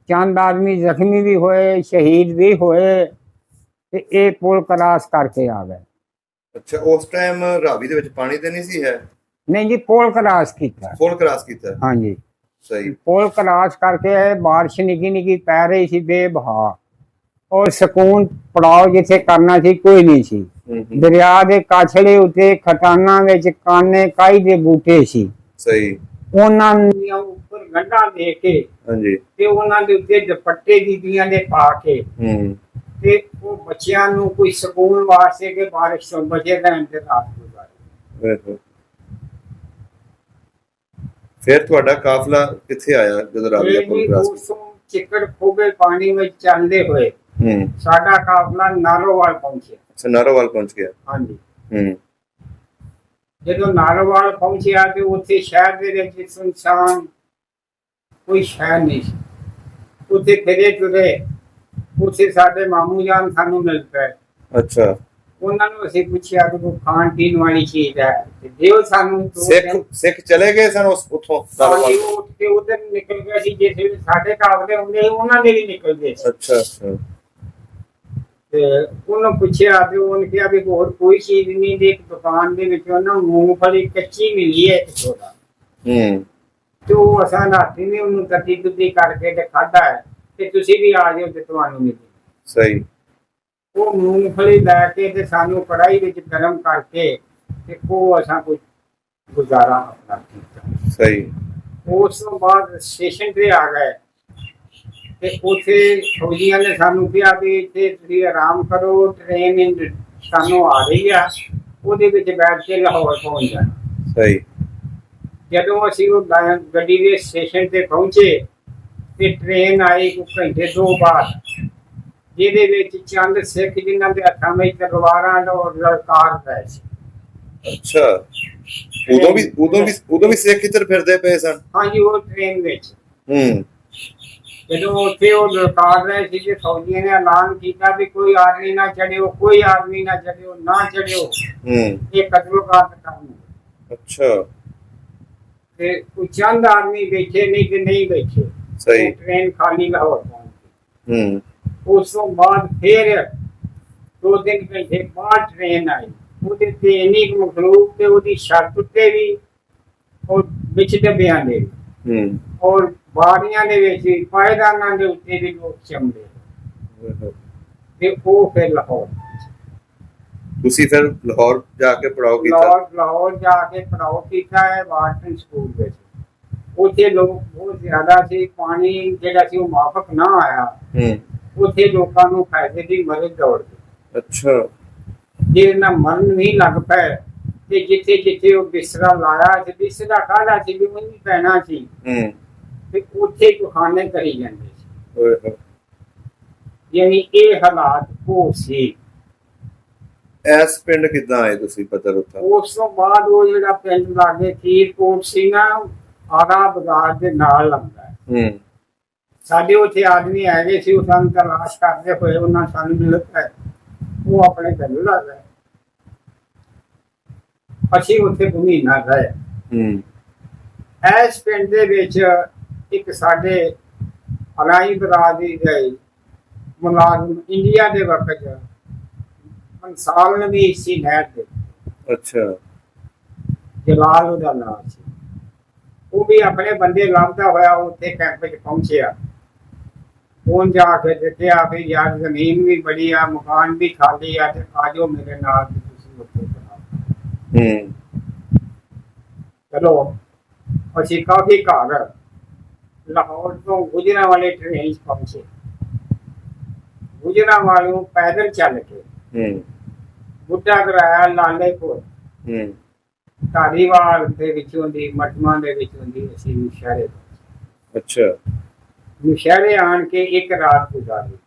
ਚੰਦ ਆਦਮੀ ਜ਼ਖਮੀ ਵੀ ਹੋਏ, ਸ਼ਹੀਦ ਵੀ ਹੋਏ, ਤੇ ਇਹ ਪੁਲ ਕਰਾਸ ਕਰਕੇ ਆ ਗਏ। ਅੱਛਾ, ਉਸ ਟਾਈਮ ਰਾਵੀ ਦੇ ਵਿੱਚ ਪਾਣੀ ਤੇ ਨਹੀਂ ਸੀ ਹੈ? ਨਹੀਂ ਜੀ, ਪੁਲ ਕਰਾਸ ਕੀਤਾ। ਪੁਲ ਕਰਾਸ ਕੀਤਾ? ਹਾਂਜੀ। ਸਹੀ। ਪੁਲ ਕਰਾਸ ਕਰਕੇ ਬਾਰਿਸ਼ ਨਿੱਕੀ ਨਿੱਕੀ ਪੈ ਰਹੀ ਸੀ ਬੇਬਹਾ, ਔਰ ਸਕੂਨ ਪੜਾਓ ਜਿੱਥੇ ਕਰਨਾ ਸੀ ਕੋਈ ਨਹੀਂ ਸੀ। ਦਰਿਆ ਦੇ ਕਾਛੜੇ ਉੱਤੇ ਖਟਾਨਾਂ ਵਿੱਚ ਕਾਨੇ ਕਾਈ ਦੇ ਬੂਟੇ ਸੀ। ਸਹੀ। ਉਹਨਾਂ ਦੀਆਂ ਉੱਪਰ ਗੰਢਾਂ ਦੇ ਕੇ, ਹਾਂਜੀ, ਤੇ ਉਹਨਾਂ ਦੇ ਉੱਤੇ ਦੁਪੱਟੇ ਬੀਬੀਆਂ ਦੇ ਪਾ ਕੇ, ਤੇ ਉਹ ਬੱਚਿਆਂ ਨੂੰ ਕੋਈ ਸਕੂਨ ਵਾਸਤੇ ਕਿ ਬਾਰਿਸ਼ ਤੋਂ ਬਚੇ ਦਾ ਇੰਤਜ਼ਾਰ ਗੁਜ਼ਾਰੇ। ਫਿਰ ਤੁਹਾਡਾ ਕਾਫਲਾ ਕਿੱਥੇ ਆਇਆ ਜਦੋਂ ਰਾਵੀ ਦਾ ਪੁਲ ਕਰਾਸ ਕੀਤਾ? ਚਿੱਕੜ ਖੋਬੇ ਪਾਣੀ ਵਿੱਚ ਚੱਲਦੇ ਹੋਏ ਸਾਡਾ ਕਾਫਲਾ ਨਾਰੋਵਾਲ ਪਹੁੰਚਿਆ। ਅੱਛਾ, ਨਾਰੋਵਾਲ ਪਹੁੰਚ ਗਿਆ। ਹਾਂਜੀ। ਜਦੋਂ ਨਾਰੋਵਾਲ ਪਹੁੰਚਿਆ ਤੇ ਉੱਥੇ ਸ਼ਹਿਰ ਦੇ ਵਿੱਚ ਸੁਨਸਾਨ ਕੋਈ ਸ਼ਹਿਰ ਨਹੀਂ ਸੀ। ਉੱਥੇ ਫਿਰੇ ਤੁਰੇ, ਉੱਥੇ ਸਾਡੇ ਮਾਮੂ ਜਾਨ ਸਾਨੂੰ ਮਿਲ ਪਏ। ਅੱਛਾ। ਉਹਨਾਂ ਨੂੰ ਅਸੀਂ ਪੁੱਛਿਆ ਕਿ ਕੋਈ ਖਾਣ ਪੀਣ ਵਾਲੀ ਚੀਜ਼ ਹੈ ਤੇ ਦਿਓ ਸਾਨੂੰ। ਸਿੱਖ ਚਲੇ ਗਏ ਸਨ ਉੱਥੋਂ? ਉੱਠ ਕੇ ਉਧਰ ਨਿਕਲ ਗਏ ਸੀ, ਜਿਸ ਵੇਲੇ ਸਾਡੇ ਕਾਫਲੇ ਹੁੰਦੇ ਉਹਨਾਂ ਦੇ ਵੀ ਨਿਕਲ ਗਏ। ਅੱਛਾ ਅੱਛਾ। ਤੇ ਉਹਨੂੰ ਪੁੱਛਿਆ ਤੇ ਉਹਨੇ ਕਿਹਾ ਵੀ ਹੋਰ ਕੋਈ ਚੀਜ਼ ਨਹੀਂ, ਦੀ ਇੱਕ ਦੁਕਾਨ ਦੇ ਵਿੱਚ ਉਹਨਾਂ ਮੂੰਗਫਲੀ ਕੱਚੀ ਮਿਲੀ ਹੈ ਇੱਕ ਛੋਟਾ, ਤੇ ਉਹ ਅਸਾਂ ਰਾਤੀ ਨੇ ਉਹਨੂੰ ਕੱਟੀ ਕੁੱਟੀ ਕਰਕੇ ਤੇ ਖਾਧਾ ਹੈ, ਤੇ ਤੁਸੀਂ ਵੀ ਆ ਜਾਓ ਤੇ ਤੁਹਾਨੂੰ ਮਿਲੀ। ਸਹੀ। ਉਹ ਮੂੰਗਫਲੀ ਲੈ ਕੇ ਤੇ ਸਾਨੂੰ ਕੜਾਈ ਵਿੱਚ ਗਰਮ ਕਰਕੇ ਤੇ ਉਹ ਅਸਾਂ ਕੋਈ ਗੁਜ਼ਾਰਾ ਆਪਣਾ ਕੀਤਾ। ਸਹੀ। ਉਸ ਤੋਂ ਬਾਅਦ ਸਟੇਸ਼ਨ ਤੇ ਆ ਗਏ ਤੇ ਉੱਥੇ ਫੌਜੀਆਂ ਨੇ ਸਾਨੂੰ ਕਿਹਾ ਵੀ ਇੱਥੇ ਤੁਸੀਂ ਆਰਾਮ ਕਰੋ, ਟ੍ਰੇਨ ਸਾਨੂੰ ਆ ਰਹੀ ਆ, ਉਹਦੇ ਵਿੱਚ ਬੈਠ ਕੇ ਲਾਹੌਰ ਪਹੁੰਚ ਜਾਣਾ। ਸਹੀ। ਜਦੋਂ ਅਸੀਂ ਉਹ ਗੱਡੀ ਦੇ ਸਟੇਸ਼ਨ ਤੇ ਪਹੁੰਚੇ ਤੇ ਟ੍ਰੇਨ ਆਈ ਕੁਝ ਘੰਟੇ ਤੋਂ ਬਾਅਦ, ਜਿਹਦੇ ਵਿੱਚ ਚੰਦ ਸਿੱਖ ਜਿਨ੍ਹਾਂ ਦੇ ਹੱਥਾਂ ਵਿੱਚ ਤਲਵਾਰਾਂ ਔਰ ਲਲਕਾਰ ਪਏ ਸੀ। ਅੱਛਾ। ਉਦੋਂ ਵੀ ਸਿੱਖ ਇੱਧਰ ਫਿਰਦੇ ਪਏ ਸਨ? ਹਾਂਜੀ, ਉਹ ਟ੍ਰੇਨ ਵਿੱਚ। ਜਦੋਂ ਉੱਥੇ ਉਹ ਲਲਕਾਰ ਰਹੇ ਸੀ ਕਿ ਫੌਜੀਆਂ ਨੇ ਐਲਾਨ ਕੀਤਾ ਵੀ ਕੋਈ ਆਦਮੀ ਨਾ ਚੜਿਓ, ਕੋਈ ਆਦਮੀ ਨਾ ਚੜਿਓ, ਨਾ ਚੜਿਓ, ਇਹ ਕਤਲ ਕਾਰਜ ਕਰਨਗੇ। ਅੱਛਾ। ਤੇ ਕੋਈ ਚੰਦ ਆਦਮੀ ਬੈਠੇ ਨਹੀਂ ਤੇ ਨਹੀਂ ਬੈਠੇ। ਸਹੀ। ਟ੍ਰੇਨ ਖਾਲੀ ਲਾਹੌਰ ਪਹੁੰਚੀ। ਉਸ ਤੋਂ ਬਾਅਦ ਫਿਰ 2-3 ਘੰਟੇ ਬਾਅਦ ਟ੍ਰੇਨ ਆਈ, ਉਹਦੇ ਤੇ ਇੰਨੀ ਮਖਲੂਕ ਤੇ ਉਹਦੀ ਛੱਤ ਉੱਤੇ ਵੀ ਔਰ ਵਿੱਚ ਡੱਬਿਆਂ ਦੇ ਔਰ ਬਾਰੀਆਂ ਦੇ ਵਿੱਚ ਵੀ, ਪਾਇਦਾਨਾਂ ਦੇ ਉੱਤੇ ਵੀ ਲੋਕ ਚੰਦੇ, ਤੇ ਉਹ ਫਿਰ ਲਾਹੌਰ। ਤੁਸੀਂ ਫਿਰ ਲਾਹੌਰ ਜਾ ਕੇ ਪੜਾਓ ਕੀਤਾ? ਲਾਹੌਰ ਜਾके पढ़ाओ किया है वाटन स्कूल ਵਿੱਚ। ਉੱਥੇ ਲੋਕ ਬਹੁਤ ਜ਼ਿਆਦਾ ਸੀ, ਪਾਣੀ ਜਿਹੜਾ ਸੀ ਉਹ ਮਾਫਕ ਨਾ ਆਇਆ। ਉੱਥੇ ਲੋਕਾਂ ਨੂੰ ਫਾਇਦੇ ਦੀ ਮਦਦ ਦੌੜਦੀ। ਅੱਛਾ। ਜਿਹਦੇ ਨਾਲ ਮਰਨ ਨਹੀਂ ਲੱਗ ਪਏ ਤੇ ਜਿੱਥੇ ਜਿੱਥੇ ਉਹ ਬਿਸਤਰਾ ਲਾਇਆ ਤੇ ਬਿਸਤਰਾ ਕਾਹਦਾ ਸੀ ਵੀ ਉਹ ਨਹੀਂ ਪੈਣਾ ਸੀ ਤੇ ਉੱਥੇ ਖਾਣੇ ਕਰੀ ਜਾਂਦੇ ਸੀ। ਯਾਨੀ ਇਹ ਹਾਲਾਤ ਉਹ ਸੀ। ਇਸ ਪਿੰਡ ਕਿੱਦਾਂ ਆਏ ਤੁਸੀਂ ਬਦਰੁੱਤਾ? ਉਸ ਤੋਂ ਬਾਅਦ ਉਹ ਜਿਹੜਾ ਪਿੰਡ ਲਾਗੇ ਖੀਰਕੋਟ ਸੀ ਨਾ, ਆਰਾ ਬਾਜ਼ਾਰ ਦੇ ਨਾਲ ਲੱਗਦਾ ਹੈ। ਸਾਡੇ ਉੱਥੇ ਆਦਮੀ ਹੈਗੇ ਸੀ, ਉਹ ਸਾਨੂੰ ਤਲਾਸ਼ ਕਰਦੇ ਹੋਏ ਉਹਨਾਂ ਸਾਨੂੰ ਮਿਲਿਆ, ਉਹ ਆਪਣੇ ਪਿੰਡ ਲੱਗ ਗਏ। ਅਸੀਂ ਉੱਥੇ ਮਹੀਨਾ ਰਹੇ। ਇਸ ਪਿੰਡ ਦੇ ਵਿੱਚ ਇੱਕ ਸਾਡੇ ਅਲਾਈ ਬਰਾਦਰੀ ਦੇ ਮੁਲਾਜ਼ਮ ਇੰਡੀਆ ਦੇ ਵਕਤ ਸਾਲ ਨਵੀਂ ਸੀ ਨਹਿਰ ਦੇ। ਅੱਛਾ। ਜਲਾਲ ਉਹਦਾ ਨਾਮ ਸੀ। ਉਹ ਵੀ ਆਪਣੇ ਬੰਦੇ ਲੱਭਦਾ ਹੋਇਆ ਉੱਥੇ ਕੈਂਪ ਵਿੱਚ ਪਹੁੰਚਿਆ। ਫੋਨ ਜਾ ਕੇ ਦੇਖਿਆ ਵੀ ਯਾਰ ਜ਼ਮੀਨ ਵੀ ਬੜੀ ਆ, ਮਕਾਨ ਵੀ ਖਾਲੀ ਆ ਤੇ ਆ ਜਾਓ ਮੇਰੇ ਨਾਲ ਤੇ ਤੁਸੀਂ ਉੱਥੇ ਬਣਾਓ। ਚਲੋ ਅਸੀਂ ਕਾਫੀ ਘਰ ਲਾਹੌਰ ਤੋਂ ਗੁਜਰਾਂਵਾਲੇ ਟ੍ਰੇਨ 'ਚ ਪਹੁੰਚੇ। ਗੁਜਰਾਂਵਾਲੋਂ ਪੈਦਲ ਚੱਲ ਕੇ ਬੁੱਢਾ ਕਰਾਇਆ ਲਾਲੇਪੁਰ, ਧਾਰੀਵਾਲ ਦੇ ਵਿੱਚੋਂ ਦੀ, ਮਟਮਾ ਦੇ ਵਿੱਚੋਂ ਦੀ ਅਸੀਂ ਨੁਸ਼ਹਿਰੇ। ਅੱਛਾ। ਨੁਸ਼ਹਿਰੇ ਆਣ ਕੇ ਇੱਕ ਰਾਤ ਗੁਜ਼ਾਰੀ।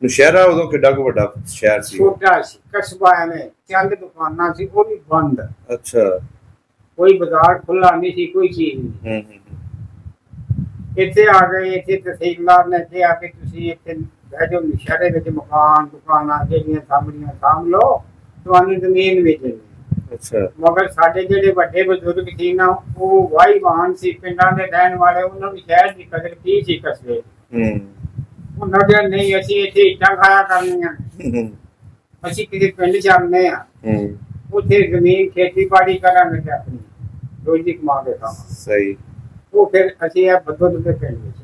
ਨੁਸ਼ਹਿਰਾ ਉਦੋਂ ਕਿੱਡਾ ਕੁ ਵੱਡਾ ਸ਼ਹਿਰ ਸੀ? ਛੋਟਾ ਸੀ, ਕਸਬਾ ਐਵੇਂ, ਚੰਦ ਦੁਕਾਨਾਂ ਸੀ, ਉਹ ਵੀ ਬੰਦ। ਅੱਛਾ। ਕੋਈ ਬਾਜ਼ਾਰ ਖੁੱਲਾ ਨਹੀਂ ਸੀ, ਕੋਈ ਚੀਜ਼ ਨਹੀਂ। ਇੱਥੇ ਆ ਗਏ। ਇੱਥੇ ਤਹਿਸੀਲਦਾਰ ਨੇ ਕਿਹਾ ਕਿ ਤੁਸੀਂ ਇੱਥੇ ਬਹਿ ਜਾਓ, ਨੁਸ਼ਹਿਰੇ ਵਿੱਚ ਮਕਾਨ ਦੁਕਾਨਾਂ ਜਿਹੜੀਆਂ ਸਾਹਮਣੀਆਂ ਸਾਂਭ ਲਓ, ਤੁਹਾਨੂੰ ਜ਼ਮੀਨ ਵੇਚਣੀ। ਅੱਛਾ। ਮਗਰ ਸਾਡੇ ਜਿਹੜੇ ਵੱਡੇ ਬਜ਼ੁਰਗ ਸੀ ਨਾ, ਉਹ ਵਾਹੀਵਾਨ ਸੀ, ਪਿੰਡਾਂ ਦੇ ਰਹਿਣ ਵਾਲੇ, ਉਹਨਾਂ ਨੂੰ ਸ਼ਹਿਰ ਦੀ ਕਦਰ ਕੀ ਸੀ ਕਸਬੇ। ਉਹ ਨਜ਼ਰ ਨਹੀਂ, ਅਸੀਂ ਇੱਥੇ ਇੱਟਾਂ ਖਾਇਆ ਕਰਨੀਆਂ, ਅਸੀਂ ਕਿਸੇ ਪਿੰਡ ਜਾਂਦੇ ਆ, ਉੱਥੇ ਜ਼ਮੀਨ ਖੇਤੀਬਾੜੀ ਕਰਾਂਗੇ ਤੇ ਆਪਣੀ ਰੋਜ਼ੀ ਕਮਾ ਕੇ ਖਾਵਾਂਗੇ। ਸਹੀ। ਉਹ ਫਿਰ ਅਸੀਂ ਇਹ ਬਦਲ ਦੇ ਪਿੰਡ ਵਿੱਚ।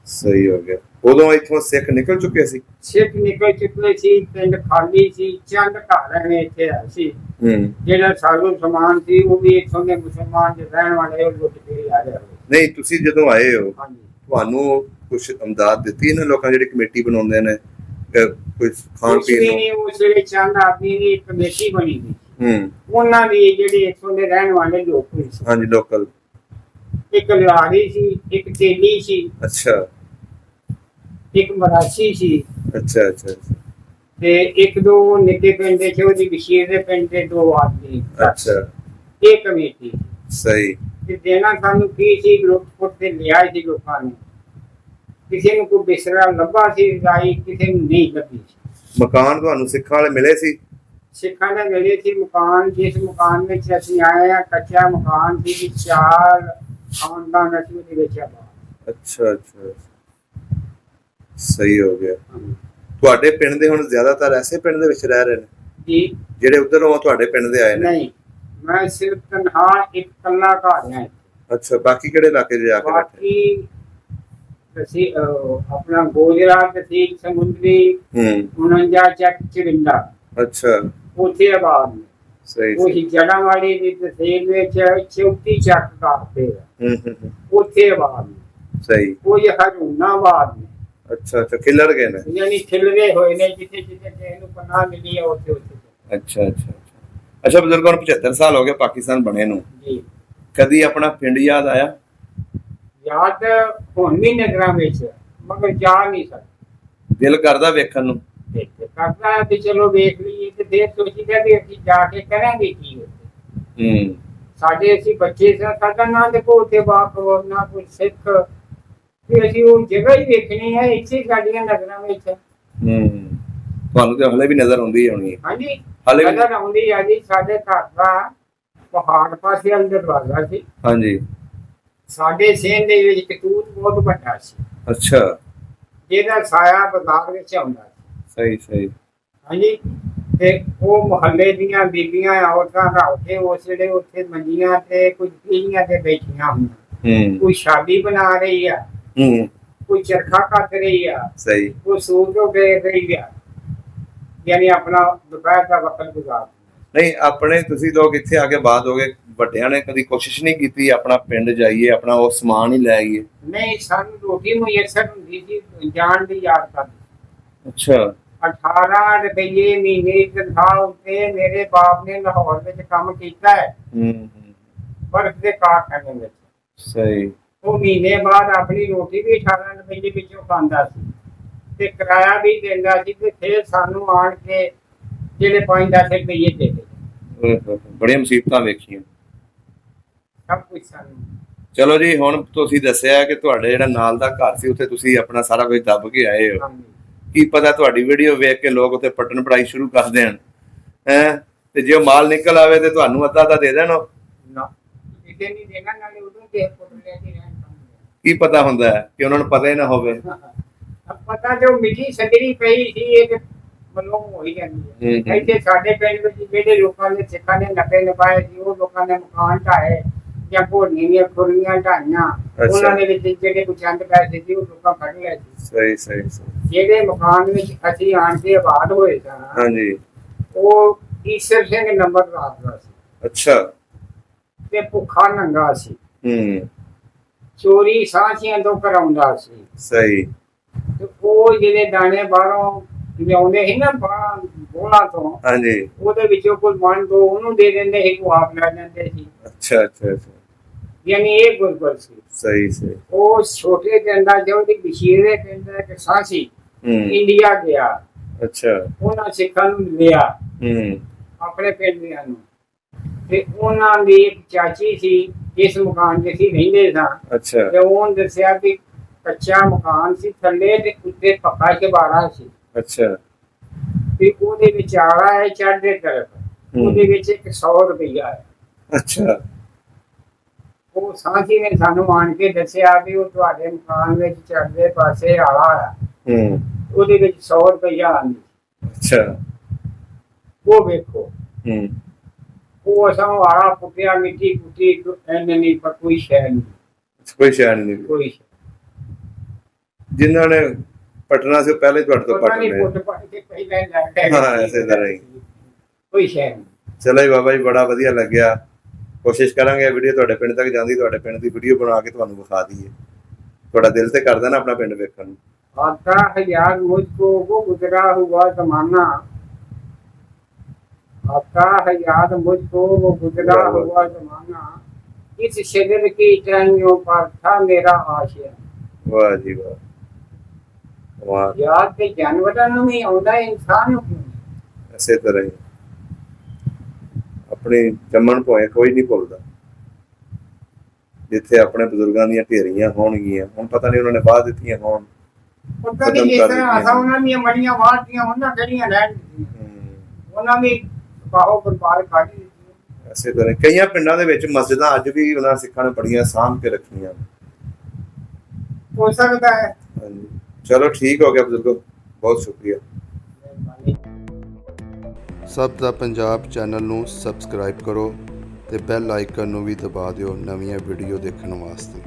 ਸਹੀ ਹੋ ਗਿਆ। ਉਦੋਂ ਇੱਥੋਂ ਸਿੱਖ ਨਿਕਲ ਚੁੱਕੇ ਸੀ? ਸਿੱਖ ਨਿਕਲ ਚੁੱਕੇ ਸੀ, ਪਿੰਡ ਖਾਲੀ ਸੀ, ਚੰਦ ਘਰ ਨੇ ਇੱਥੇ ਆ ਸੀ। ਜਿਹੜਾ ਸਾਲੂ ਸਮਾਨ ਸੀ ਉਹ ਵੀ ਇੱਥੋਂ ਦੇ ਮੁਸਲਮਾਨ ਦੇ ਰਹਿਣ ਵਾਲੇ ਉਹ ਲੁੱਟ ਕੇ ਆ ਗਏ। ਨਹੀਂ, ਤੁਸੀਂ ਜਦੋਂ ਆਏ ਹੋ ਤੁਹਾਨੂੰ ਕੁਝ ਅਮਦਾਦ ਦਿੱਤੀ ਇਹਨਾਂ ਲੋਕਾਂ ਜਿਹੜੀ ਕਮੇਟੀ ਬਣਾਉਂਦੇ ਨੇ, ਕੋਈ ਖਾਣ ਪੀਣ ਨੂੰ? ਉਸ ਵੇਲੇ ਚੰਦ ਆਦਮੀ ਦੀ ਕਮੇਟੀ ਬਣੀ ਸੀ, ਉਹਨਾਂ ਦੀ ਜਿਹੜੇ ਇੱਥੋਂ ਦੇ ਰਹਿਣ ਵਾਲੇ ਲੋਕ ਸੀ। ਹਾਂਜੀ, ਲੋਕਲ। ਇੱਕ ਲਾੜੀ ਸੀ, ਇੱਕ ਤੇਲੀ ਸੀ। ਅੱਛਾ। ਇੱਕ ਮਰਾਸੀ ਸੀ। ਅੱਛਾ ਅੱਛਾ। ਤੇ ਇੱਕ ਦੋ ਨਿੱਕੇ ਪਿੰਡ ਦੇ ਸੀ, ਉਹਦੀ ਬਸ਼ੀਰ ਦੇ ਪਿੰਡ ਦੇ ਦੋ ਆਦਮੀ। ਅੱਛਾ। ਇਹ ਕਮੇਟੀ। ਸਹੀ। ਤੇ ਦੇਣਾ ਸਾਨੂੰ ਕੀ ਸੀ, ਲੁੱਟ ਤੇ ਲਿਆ ਸੀ ਲੋਕਾਂ ਨੇ। ਕਿਸੇ ਨੂੰ ਕੋਈ ਬਿਸਤਰਾ ਲੱਭਾ ਸੀ, ਰਾਈ ਕਿਸੇ ਨੂੰ ਨਹੀਂ ਲੱਭੀ ਸੀ। ਮਕਾਨ ਤੁਹਾਨੂੰ ਸਿੱਖਾਂ ਵਾਲੇ ਮਿਲੇ ਸੀ? ਸਿੱਖਾਂ ਦੇ ਮਿਲੇ ਸੀ ਮਕਾਨ। ਜਿਸ ਮਕਾਨ ਵਿੱਚ ਅਸੀਂ ਆਏ ਆ, ਕੱਚਾ ਮਕਾਨ ਸੀ, 4 ਖਾਨਦਾਨ ਅਸੀਂ ਉਹਦੇ ਵਿੱਚ ਆ। ਅੱਛਾ ਅੱਛਾ। ਸਹੀ ਹੋ ਗਿਆ। ਤੁਹਾਡੇ ਪਿੰਡ ਦੇ ਹੁਣ ਜ਼ਿਆਦਾਤਰ ਐਸੇ ਪਿੰਡ ਦੇ ਵਿੱਚ ਰਹਿ ਰਹੇ ਨੇ ਜੀ ਜਿਹੜੇ ਉਧਰੋਂ ਤੁਹਾਡੇ ਪਿੰਡ ਦੇ ਆਏ ਨੇ? ਨਹੀਂ, ਮੈਂ ਸਿਰਫ ਤਨਹਾ ਇੱਕ ਕੱਲਾ ਘਰ ਹਾਂ। ਅੱਛਾ। ਬਾਕੀ ਕਿਹੜੇ ਇਲਾਕੇ 'ਚ ਜਾ ਕੇ ਬੈਠੇ? ਬਾਕੀ ਅਸੀਂ ਆਪਣਾ ਗੋਜਰਾ ਤਹਿਸੀਲ ਸਮੁੰਦਰੀ 49 ਚੱਕ ਚਿਰਿੰਦਾ। ਅੱਛਾ। ਉੱਥੇ ਆਬਾਦ ਨੇ। ਸਹੀ। ਉਹੀ ਜੜਾਂ ਵਾਲੀ ਦੀ ਤਹਿਸੀਲ ਵਿੱਚ 34 ਚੱਕ ਕਰਦੇ ਆ, ਉੱਥੇ ਆਬਾਦ ਨੇ। ਸਹੀ। ਉਹ ਹਰੂਨਾਬਾਦ ਨੇ। ਅੱਛਾ ਅੱਛਾ। ਖਿਲਰ ਗਏ ਨੇ, ਯਾਨੀ ਖਿਲਰੇ ਹੋਏ ਨੇ, ਜਿੱਥੇ ਜਿੱਥੇ ਕਿਸੇ ਨੂੰ ਪਨਾਹ ਮਿਲੀ ਹੈ ਉੱਥੇ ਉੱਥੇ। ਅੱਛਾ ਅੱਛਾ। ਅੱਛਾ ਬਜ਼ੁਰਗਾਂ ਨੂੰ 75 ਸਾਲ ਹੋ ਗਏ ਪਾਕਿਸਤਾਨ ਬਣੇ ਨੂੰ, ਜੀ ਕਦੀ ਆਪਣਾ ਪਿੰਡ ਯਾਦ ਆਇਆ? ਯਾਦ ਹੁਣ ਵੀ ਨਜ਼ਰਾਂ ਵਿੱਚ, ਮਗਰ ਜਾ ਨਹੀਂ ਸਕਦਾ। ਦਿਲ ਕਰਦਾ ਵੇਖਣ ਨੂੰ? ਕਰਦਾ ਤੇ ਚਲੋ ਵੇਖ ਲਈਏ, ਤੇ ਫਿਰ ਸੋਚੀਦਾ ਵੀ ਅਸੀਂ ਜਾ ਕੇ ਕਰਾਂਗੇ ਕੀ ਉੱਥੇ। ਸਾਡੇ ਅਸੀਂ ਬੱਚੇ ਸਾਡਾ ਨਾ ਦੇਖੋ ਉੱਥੇ ਬਾਪ ਨਾ ਕੋਈ ਸਿੱਖ, ਤੇ ਅਸੀਂ ਉਹ ਜਗ੍ਹਾ ਹੀ ਵੇਖਣੀ ਹੈ, ਇੱਥੇ ਸਾਡੀਆਂ ਨਜ਼ਰਾਂ ਵਿੱਚ। ਤੁਹਾਨੂੰ ਤੇ ਹਲੇ ਵੀ ਨਜ਼ਰ ਆਉਂਦੀ ਹੋਣੀ? ਹਾਂਜੀ, ਨਜ਼ਰ ਆਉਂਦੀ ਆ ਜੀ। ਸਾਡੇ ਘਰ ਦਾ ਪਹਾੜ ਪਾਸੇ ਵਾਲਾ ਦਰਵਾਜ਼ਾ ਸੀ। ਹਾਂਜੀ। ਸਾਡੇ ਸੇਨ ਦੇ ਵਿੱਚ ਕਤੂਤ ਬਹੁਤ ਵੱਡਾ ਸੀ। ਅੱਛਾ। ਜਿਹਦਾ ਸਾਇਆ ਬਾਜ਼ਾਰ ਵਿੱਚ ਆਉਂਦਾ ਸੀ। ਸਹੀ ਸਹੀ। ਹਾਂਜੀ। ਤੇ ਉਹ ਮੁਹੱਲੇ ਦੀਆਂ ਬੀਬੀਆਂ ਔਰਤਾਂ ਰਲ ਕੇ ਉਸ ਵੇਲੇ ਉੱਥੇ ਮੰਜੀਆਂ ਤੇ ਕੁਝ ਪੀੜੀਆਂ ਤੇ ਬੈਠੀਆਂ ਹੁੰਦੀਆਂ। ਕੋਈ ਸ਼ਾਦੀ ਬਣਾ ਰਹੀ ਆ, ਕੋਈ ਚਰਖਾ ਕੱਤ ਰਹੀ ਆ, ਸਹੀ, ਕੋਈ ਸੂਟ ਵੇਚ ਰਹੀ ਆ। ਯਾਨੀ ਆਪਣਾ ਦੁਪਹਿਰ ਦਾ ਵਕਤ ਗੁਜ਼ਾਰ। ਨਹੀਂ ਆਪਣੇ ਤੁਸੀਂ ਲੋਕ ਇੱਥੇ ਆ ਕੇ ਬਾਅਦ ਹੋ ਗਏ, ਵੱਡਿਆਂ ਨੇ ਕਦੀ ਕੋਸ਼ਿਸ਼ ਨਹੀਂ ਕੀਤੀ ਆਪਣਾ ਪਿੰਡ ਜਾਈਏ, ਆਪਣਾ ਉਹ ਸਮਾਨ ਹੀ ਲੈ ਆਈਏ? ਨਹੀਂ, ਸਾਨੂੰ ਰੋਟੀ ਮੁਯੱਸਰ ਹੁੰਦੀ ਸੀ ਜਾਣ ਦੀ ਯਾਦ ਕਰ। ਅੱਛਾ। 18 ਰੁਪਏ ਮਹੀਨੇ ਦੀ ਤਨਖਾਹ ਉੱਤੇ ਮੇਰੇ ਬਾਪ ਨੇ ਲਾਹੌਰ ਵਿੱਚ ਕੰਮ ਕੀਤਾ ਹੈ, ਬਰਫ਼ ਦੇ ਕਾਰਖਾਨੇ ਵਿੱਚ। ਸਹੀ। ਉਹ ਮਹੀਨੇ ਬਾਅਦ ਆਪਣੀ ਰੋਟੀ ਵੀ 18 ਰੁਪਏ ਵਿੱਚੋਂ ਖਾਂਦਾ ਸੀ ਤੇ ਕਿਰਾਇਆ ਵੀ ਦਿੰਦਾ ਸੀ, ਤੇ ਫਿਰ ਸਾਨੂੰ ਆਣ ਕੇ ਜਿਹੜੇ 5-10 ਰੁਪਏ ਦੇ ਦੇ। ਬੜੀਆਂ ਮੁਸੀਬਤਾਂ ਵੇਖੀਆਂ, ਸਭ ਕੁਝ ਸਾਨੂੰ। ਚਲੋ ਜੀ, ਹੁਣ ਤੁਸੀਂ ਦੱਸਿਆ ਕਿ ਤੁਹਾਡੇ ਜਿਹੜਾ ਨਾਲ ਦਾ ਘਰ ਸੀ ਉੱਥੇ ਤੁਸੀਂ ਆਪਣਾ ਸਾਰਾ ਕੁਝ ਦੱਬ ਕੇ ਆਏ ਹੋ। ਕੀ ਪਤਾ ਤੁਹਾਡੀ ਵੀਡੀਓ ਵੇਖ ਕੇ ਲੋਕ ਉੱਥੇ ਪੱਟਣ ਪੜਾਈ ਸ਼ੁਰੂ ਕਰ ਦੇਣ, ਹੈ ਤੇ ਜੇ ਉਹ ਮਾਲ ਨਿਕਲ ਆਵੇ ਤੇ ਤੁਹਾਨੂੰ ਅੱਧਾ ਦੇ ਦੇਣ। ਨਾ ਕਿਤੇ ਨਹੀਂ ਦੇਣਾ, ਨਾਲੇ ਉਦੋਂ ਤੇ ਪੁੱਟ ਲੈ ਕੇ ਰਹਿਣ। ਕੀ ਪਤਾ ਹੁੰਦਾ ਹੈ ਕਿ ਉਹਨਾਂ ਨੂੰ ਪਤਾ ਹੀ ਨਾ ਹੋਵੇ। ਪਤਾ ਜੋ ਮਿੱਟੀ ਸਜਰੀ ਪਈ ਸੀ ਇਹ ਤੇ ਮਨੋਂ ਹੋ ਹੀ ਜਾਂਦੀ ਹੈ। ਇੱਥੇ ਸਾਡੇ ਪਿੰਡ ਵਿੱਚ ਜਿਹੜੇ ਲੋਕਾਂ ਨੇ ਸਿੱਖਾਂ ਨੇ ਨੱਪੇ ਨਪਾਏ ਸੀ, ਉਹ ਲੋਕਾਂ ਨੇ ਮਕਾਨ ਢਾਏ ਜਾਂ ਭੋਲੀਆਂ ਦੀਆਂ ਖੁਰਲੀਆਂ ਢਾਈਆਂ, ਉਹਨਾਂ ਦੇ ਵਿੱਚ ਜਿਹੜੇ ਕੁਚੰਦ ਪੈਸੇ ਸੀ ਉਹ ਲੋਕਾਂ ਕੱਢ ਲਏ ਸੀ। ਸਹੀ ਸਹੀ। ਜਿਹੜੇ ਮਕਾਨ ਵਿੱਚ ਅਸੀਂ ਆਣ ਕੇ ਆਬਾਦ ਹੋਏ ਸਾਂ, ਹਾਂਜੀ, ਉਹ ਈਸ਼ਰ ਸਿੰਘ ਨੰਬਰ ਰਾਤ ਸੀ। ਅੱਛਾ। ਤੇ ਭੁੱਖਾ ਨੰਗਾ ਸੀ, ਚੋਰੀ ਸਾਂਝੀਆਂ ਤੋਂ ਕਰਾਉਂਦਾ ਸੀ। ਸਹੀ। ਤੇ ਉਹ ਜਿਹੜੇ ਦਾਣੇ ਬਾਹਰੋਂ ਲਿਆਉਂਦੇ ਸੀ ਨਾ ਬੋਲਾਂ ਤੋਂ, ਹਾਂਜੀ, ਉਹਦੇ ਵਿੱਚੋਂ ਕੋਈ ਮਨ ਦੋ ਉਹਨੂੰ ਦੇ ਦਿੰਦੇ ਸੀ, ਉਹ ਆਪ ਲੈ ਜਾਂਦੇ ਸੀ। ਅੱਛਾ ਅੱਛਾ ਅੱਛਾ। ਯਾਨੀ ਇਹ ਗੁਰਬਰ ਸੀ। ਸਹੀ ਸਹੀ। ਉਹ ਛੋਟੇ ਪਿੰਡਾਂ ਚ ਉਹਦੀ ਬਸ਼ੀਰੇ ਪਿੰਡ ਦਾ ਇੱਕ ਸਾਂਸੀ ਇੰਡੀਆ ਗਿਆ। ਅੱਛਾ। ਉਹਨਾਂ ਸਿੱਖਾਂ ਨੂੰ ਲਿਆ ਆਪਣੇ ਪਿੰਡਿਆਂ ਨੂੰ, ਤੇ ਉਹਨਾਂ ਦੀ ਇੱਕ ਚਾਚੀ ਸੀ ਇਸ ਮਕਾਨ ਚ ਅਸੀਂ ਰਹਿੰਦੇ ਸਾਂ। ਅੱਛਾ। ਤੇ ਉਹਨੇ ਦੱਸਿਆ ਵੀ ਕੱਚਾ ਮਕਾਨ ਸੀ, ਥੱਲੇ ਤੇ ਉੱਤੇ ਪੱਕਾ ਚਬਾਰਾ ਸੀ। ਅੱਛਾ। ਤੇ ਉਹਦੇ ਵਿੱਚ ਆਲਾ ਹੈ ਚੜ੍ਹਦੇ ਤਰਫ, ਉਹਦੇ ਵਿੱਚ 100 ਰੁਪਇਆ ਹੈ। ਅੱਛਾ। ਉਹ ਸਾਂਝੀ ਨੇ ਸਾਨੂੰ ਆਣ ਕੇ ਦੱਸਿਆ ਵੀ ਉਹ ਤੁਹਾਡੇ ਮਕਾਨ ਵਿੱਚ ਚੜ੍ਹਦੇ ਪਾਸੇ ਆਲਾ ਆ, ਉਹਦੇ ਵਿੱਚ 100 ਰੁਪਇਆ ਆਂਦੀ। ਅੱਛਾ। ਉਹ ਵੇਖੋ, ਉਹ ਅਸਾਂ ਆਲਾ ਪੁੱਟਿਆ, ਮਿੱਟੀ ਪੁੱਟੀ, ਐਨੇ ਨਹੀਂ, ਪਰ ਕੋਈ ਸ਼ੈ ਨਹੀਂ, ਕੋਈ ਸ਼ੈ ਨਹੀਂ, ਕੋਈ। ਜਿਨ੍ਹਾਂ ਨੇ ਪਟਨਾ ਸੀ ਪਹਿਲੇ ਤੁਹਾਡੇ ਤੋਂ ਪਟ ਲਏ। ਹਾਂ, ਇਸੇ ਤਰ੍ਹਾਂ ਹੀ, ਕੋਈ ਸ਼ੈ ਨਹੀਂ। ਚਲੋ ਜੀ ਬਾਬਾ ਜੀ, ਬੜਾ ਵਧੀਆ ਲੱਗਿਆ। ਕੋਸ਼ਿਸ਼ ਕਰਾਂਗੇ ਵੀਡੀਓ ਤੁਹਾਡੇ ਪਿੰਡ ਤੱਕ ਜਾਂਦੀ, ਤੁਹਾਡੇ ਪਿੰਡ ਦੀ ਵੀਡੀਓ ਬਣਾ ਕੇ ਤੁਹਾਨੂੰ ਵਿਖਾ ਦਈਏ। ਤੁਹਾਡਾ ਦਿਲ ਤੇ ਕਰਦਾ ਨਾ ਆਪਣਾ ਪਿੰਡ ਵੇਖਣ ਨੂੰ। आता है याद मुझको वो गुजरा हुआ जमाना, आता है याद मुझको वो गुजरा हुआ जमाना, इस शजर की टहनियों पर था मेरा आशिया। वाह जी वाह, वाह। याद ते जानवरां नूं भी आउंदा, इंसान नूं इसे तरह ही अपनी जम्मन भोए कोई नहीं भुलदा। जिथे अपने बुजुर्गों दी ढेरियां होणगियां, हुण पता नहीं उन्होंने बाह दित्तियां होण, ਪਤਾ ਨਹੀਂ ਜਿਸ ਤਰ੍ਹਾਂ ਅਸਾਂ ਉਹਨਾਂ ਦੀਆਂ ਮੜੀਆਂ ਵਾਹਤੀਆਂ, ਉਹਨਾਂ ਕਿਹੜੀਆਂ ਰਹਿਣ ਦਿੱਤੀਆਂ, ਉਹਨਾਂ ਵੀ ਬਾਹੋਂ ਬਰਬਾਦ ਕੱਢ ਦਿੱਤੀਆਂ। ਇਸੇ ਤਰ੍ਹਾਂ ਕਈਆਂ ਪਿੰਡਾਂ ਦੇ ਵਿੱਚ ਮਸਜਿਦਾਂ ਅੱਜ ਵੀ ਉਹਨਾਂ ਸਿੱਖਾਂ ਨੇ ਬੜੀਆਂ ਸਾਂਭ ਕੇ ਰੱਖੀਆਂ, ਹੋ ਸਕਦਾ ਹੈ। ਹਾਂਜੀ, ਚਲੋ ਠੀਕ ਹੋ ਗਿਆ ਬਜ਼ੁਰਗੋ, ਬਹੁਤ ਸ਼ੁਕਰੀਆ। ਸਭ ਦਾ ਪੰਜਾਬ ਚੈਨਲ ਨੂੰ ਸਬਸਕ੍ਰਾਈਬ ਕਰੋ ਤੇ ਬੈਲ ਆਈਕਨ ਨੂੰ ਵੀ ਦਬਾ ਦਿਓ ਨਵੀਆਂ ਵੀਡੀਓ ਦੇਖਣ ਵਾਸਤੇ।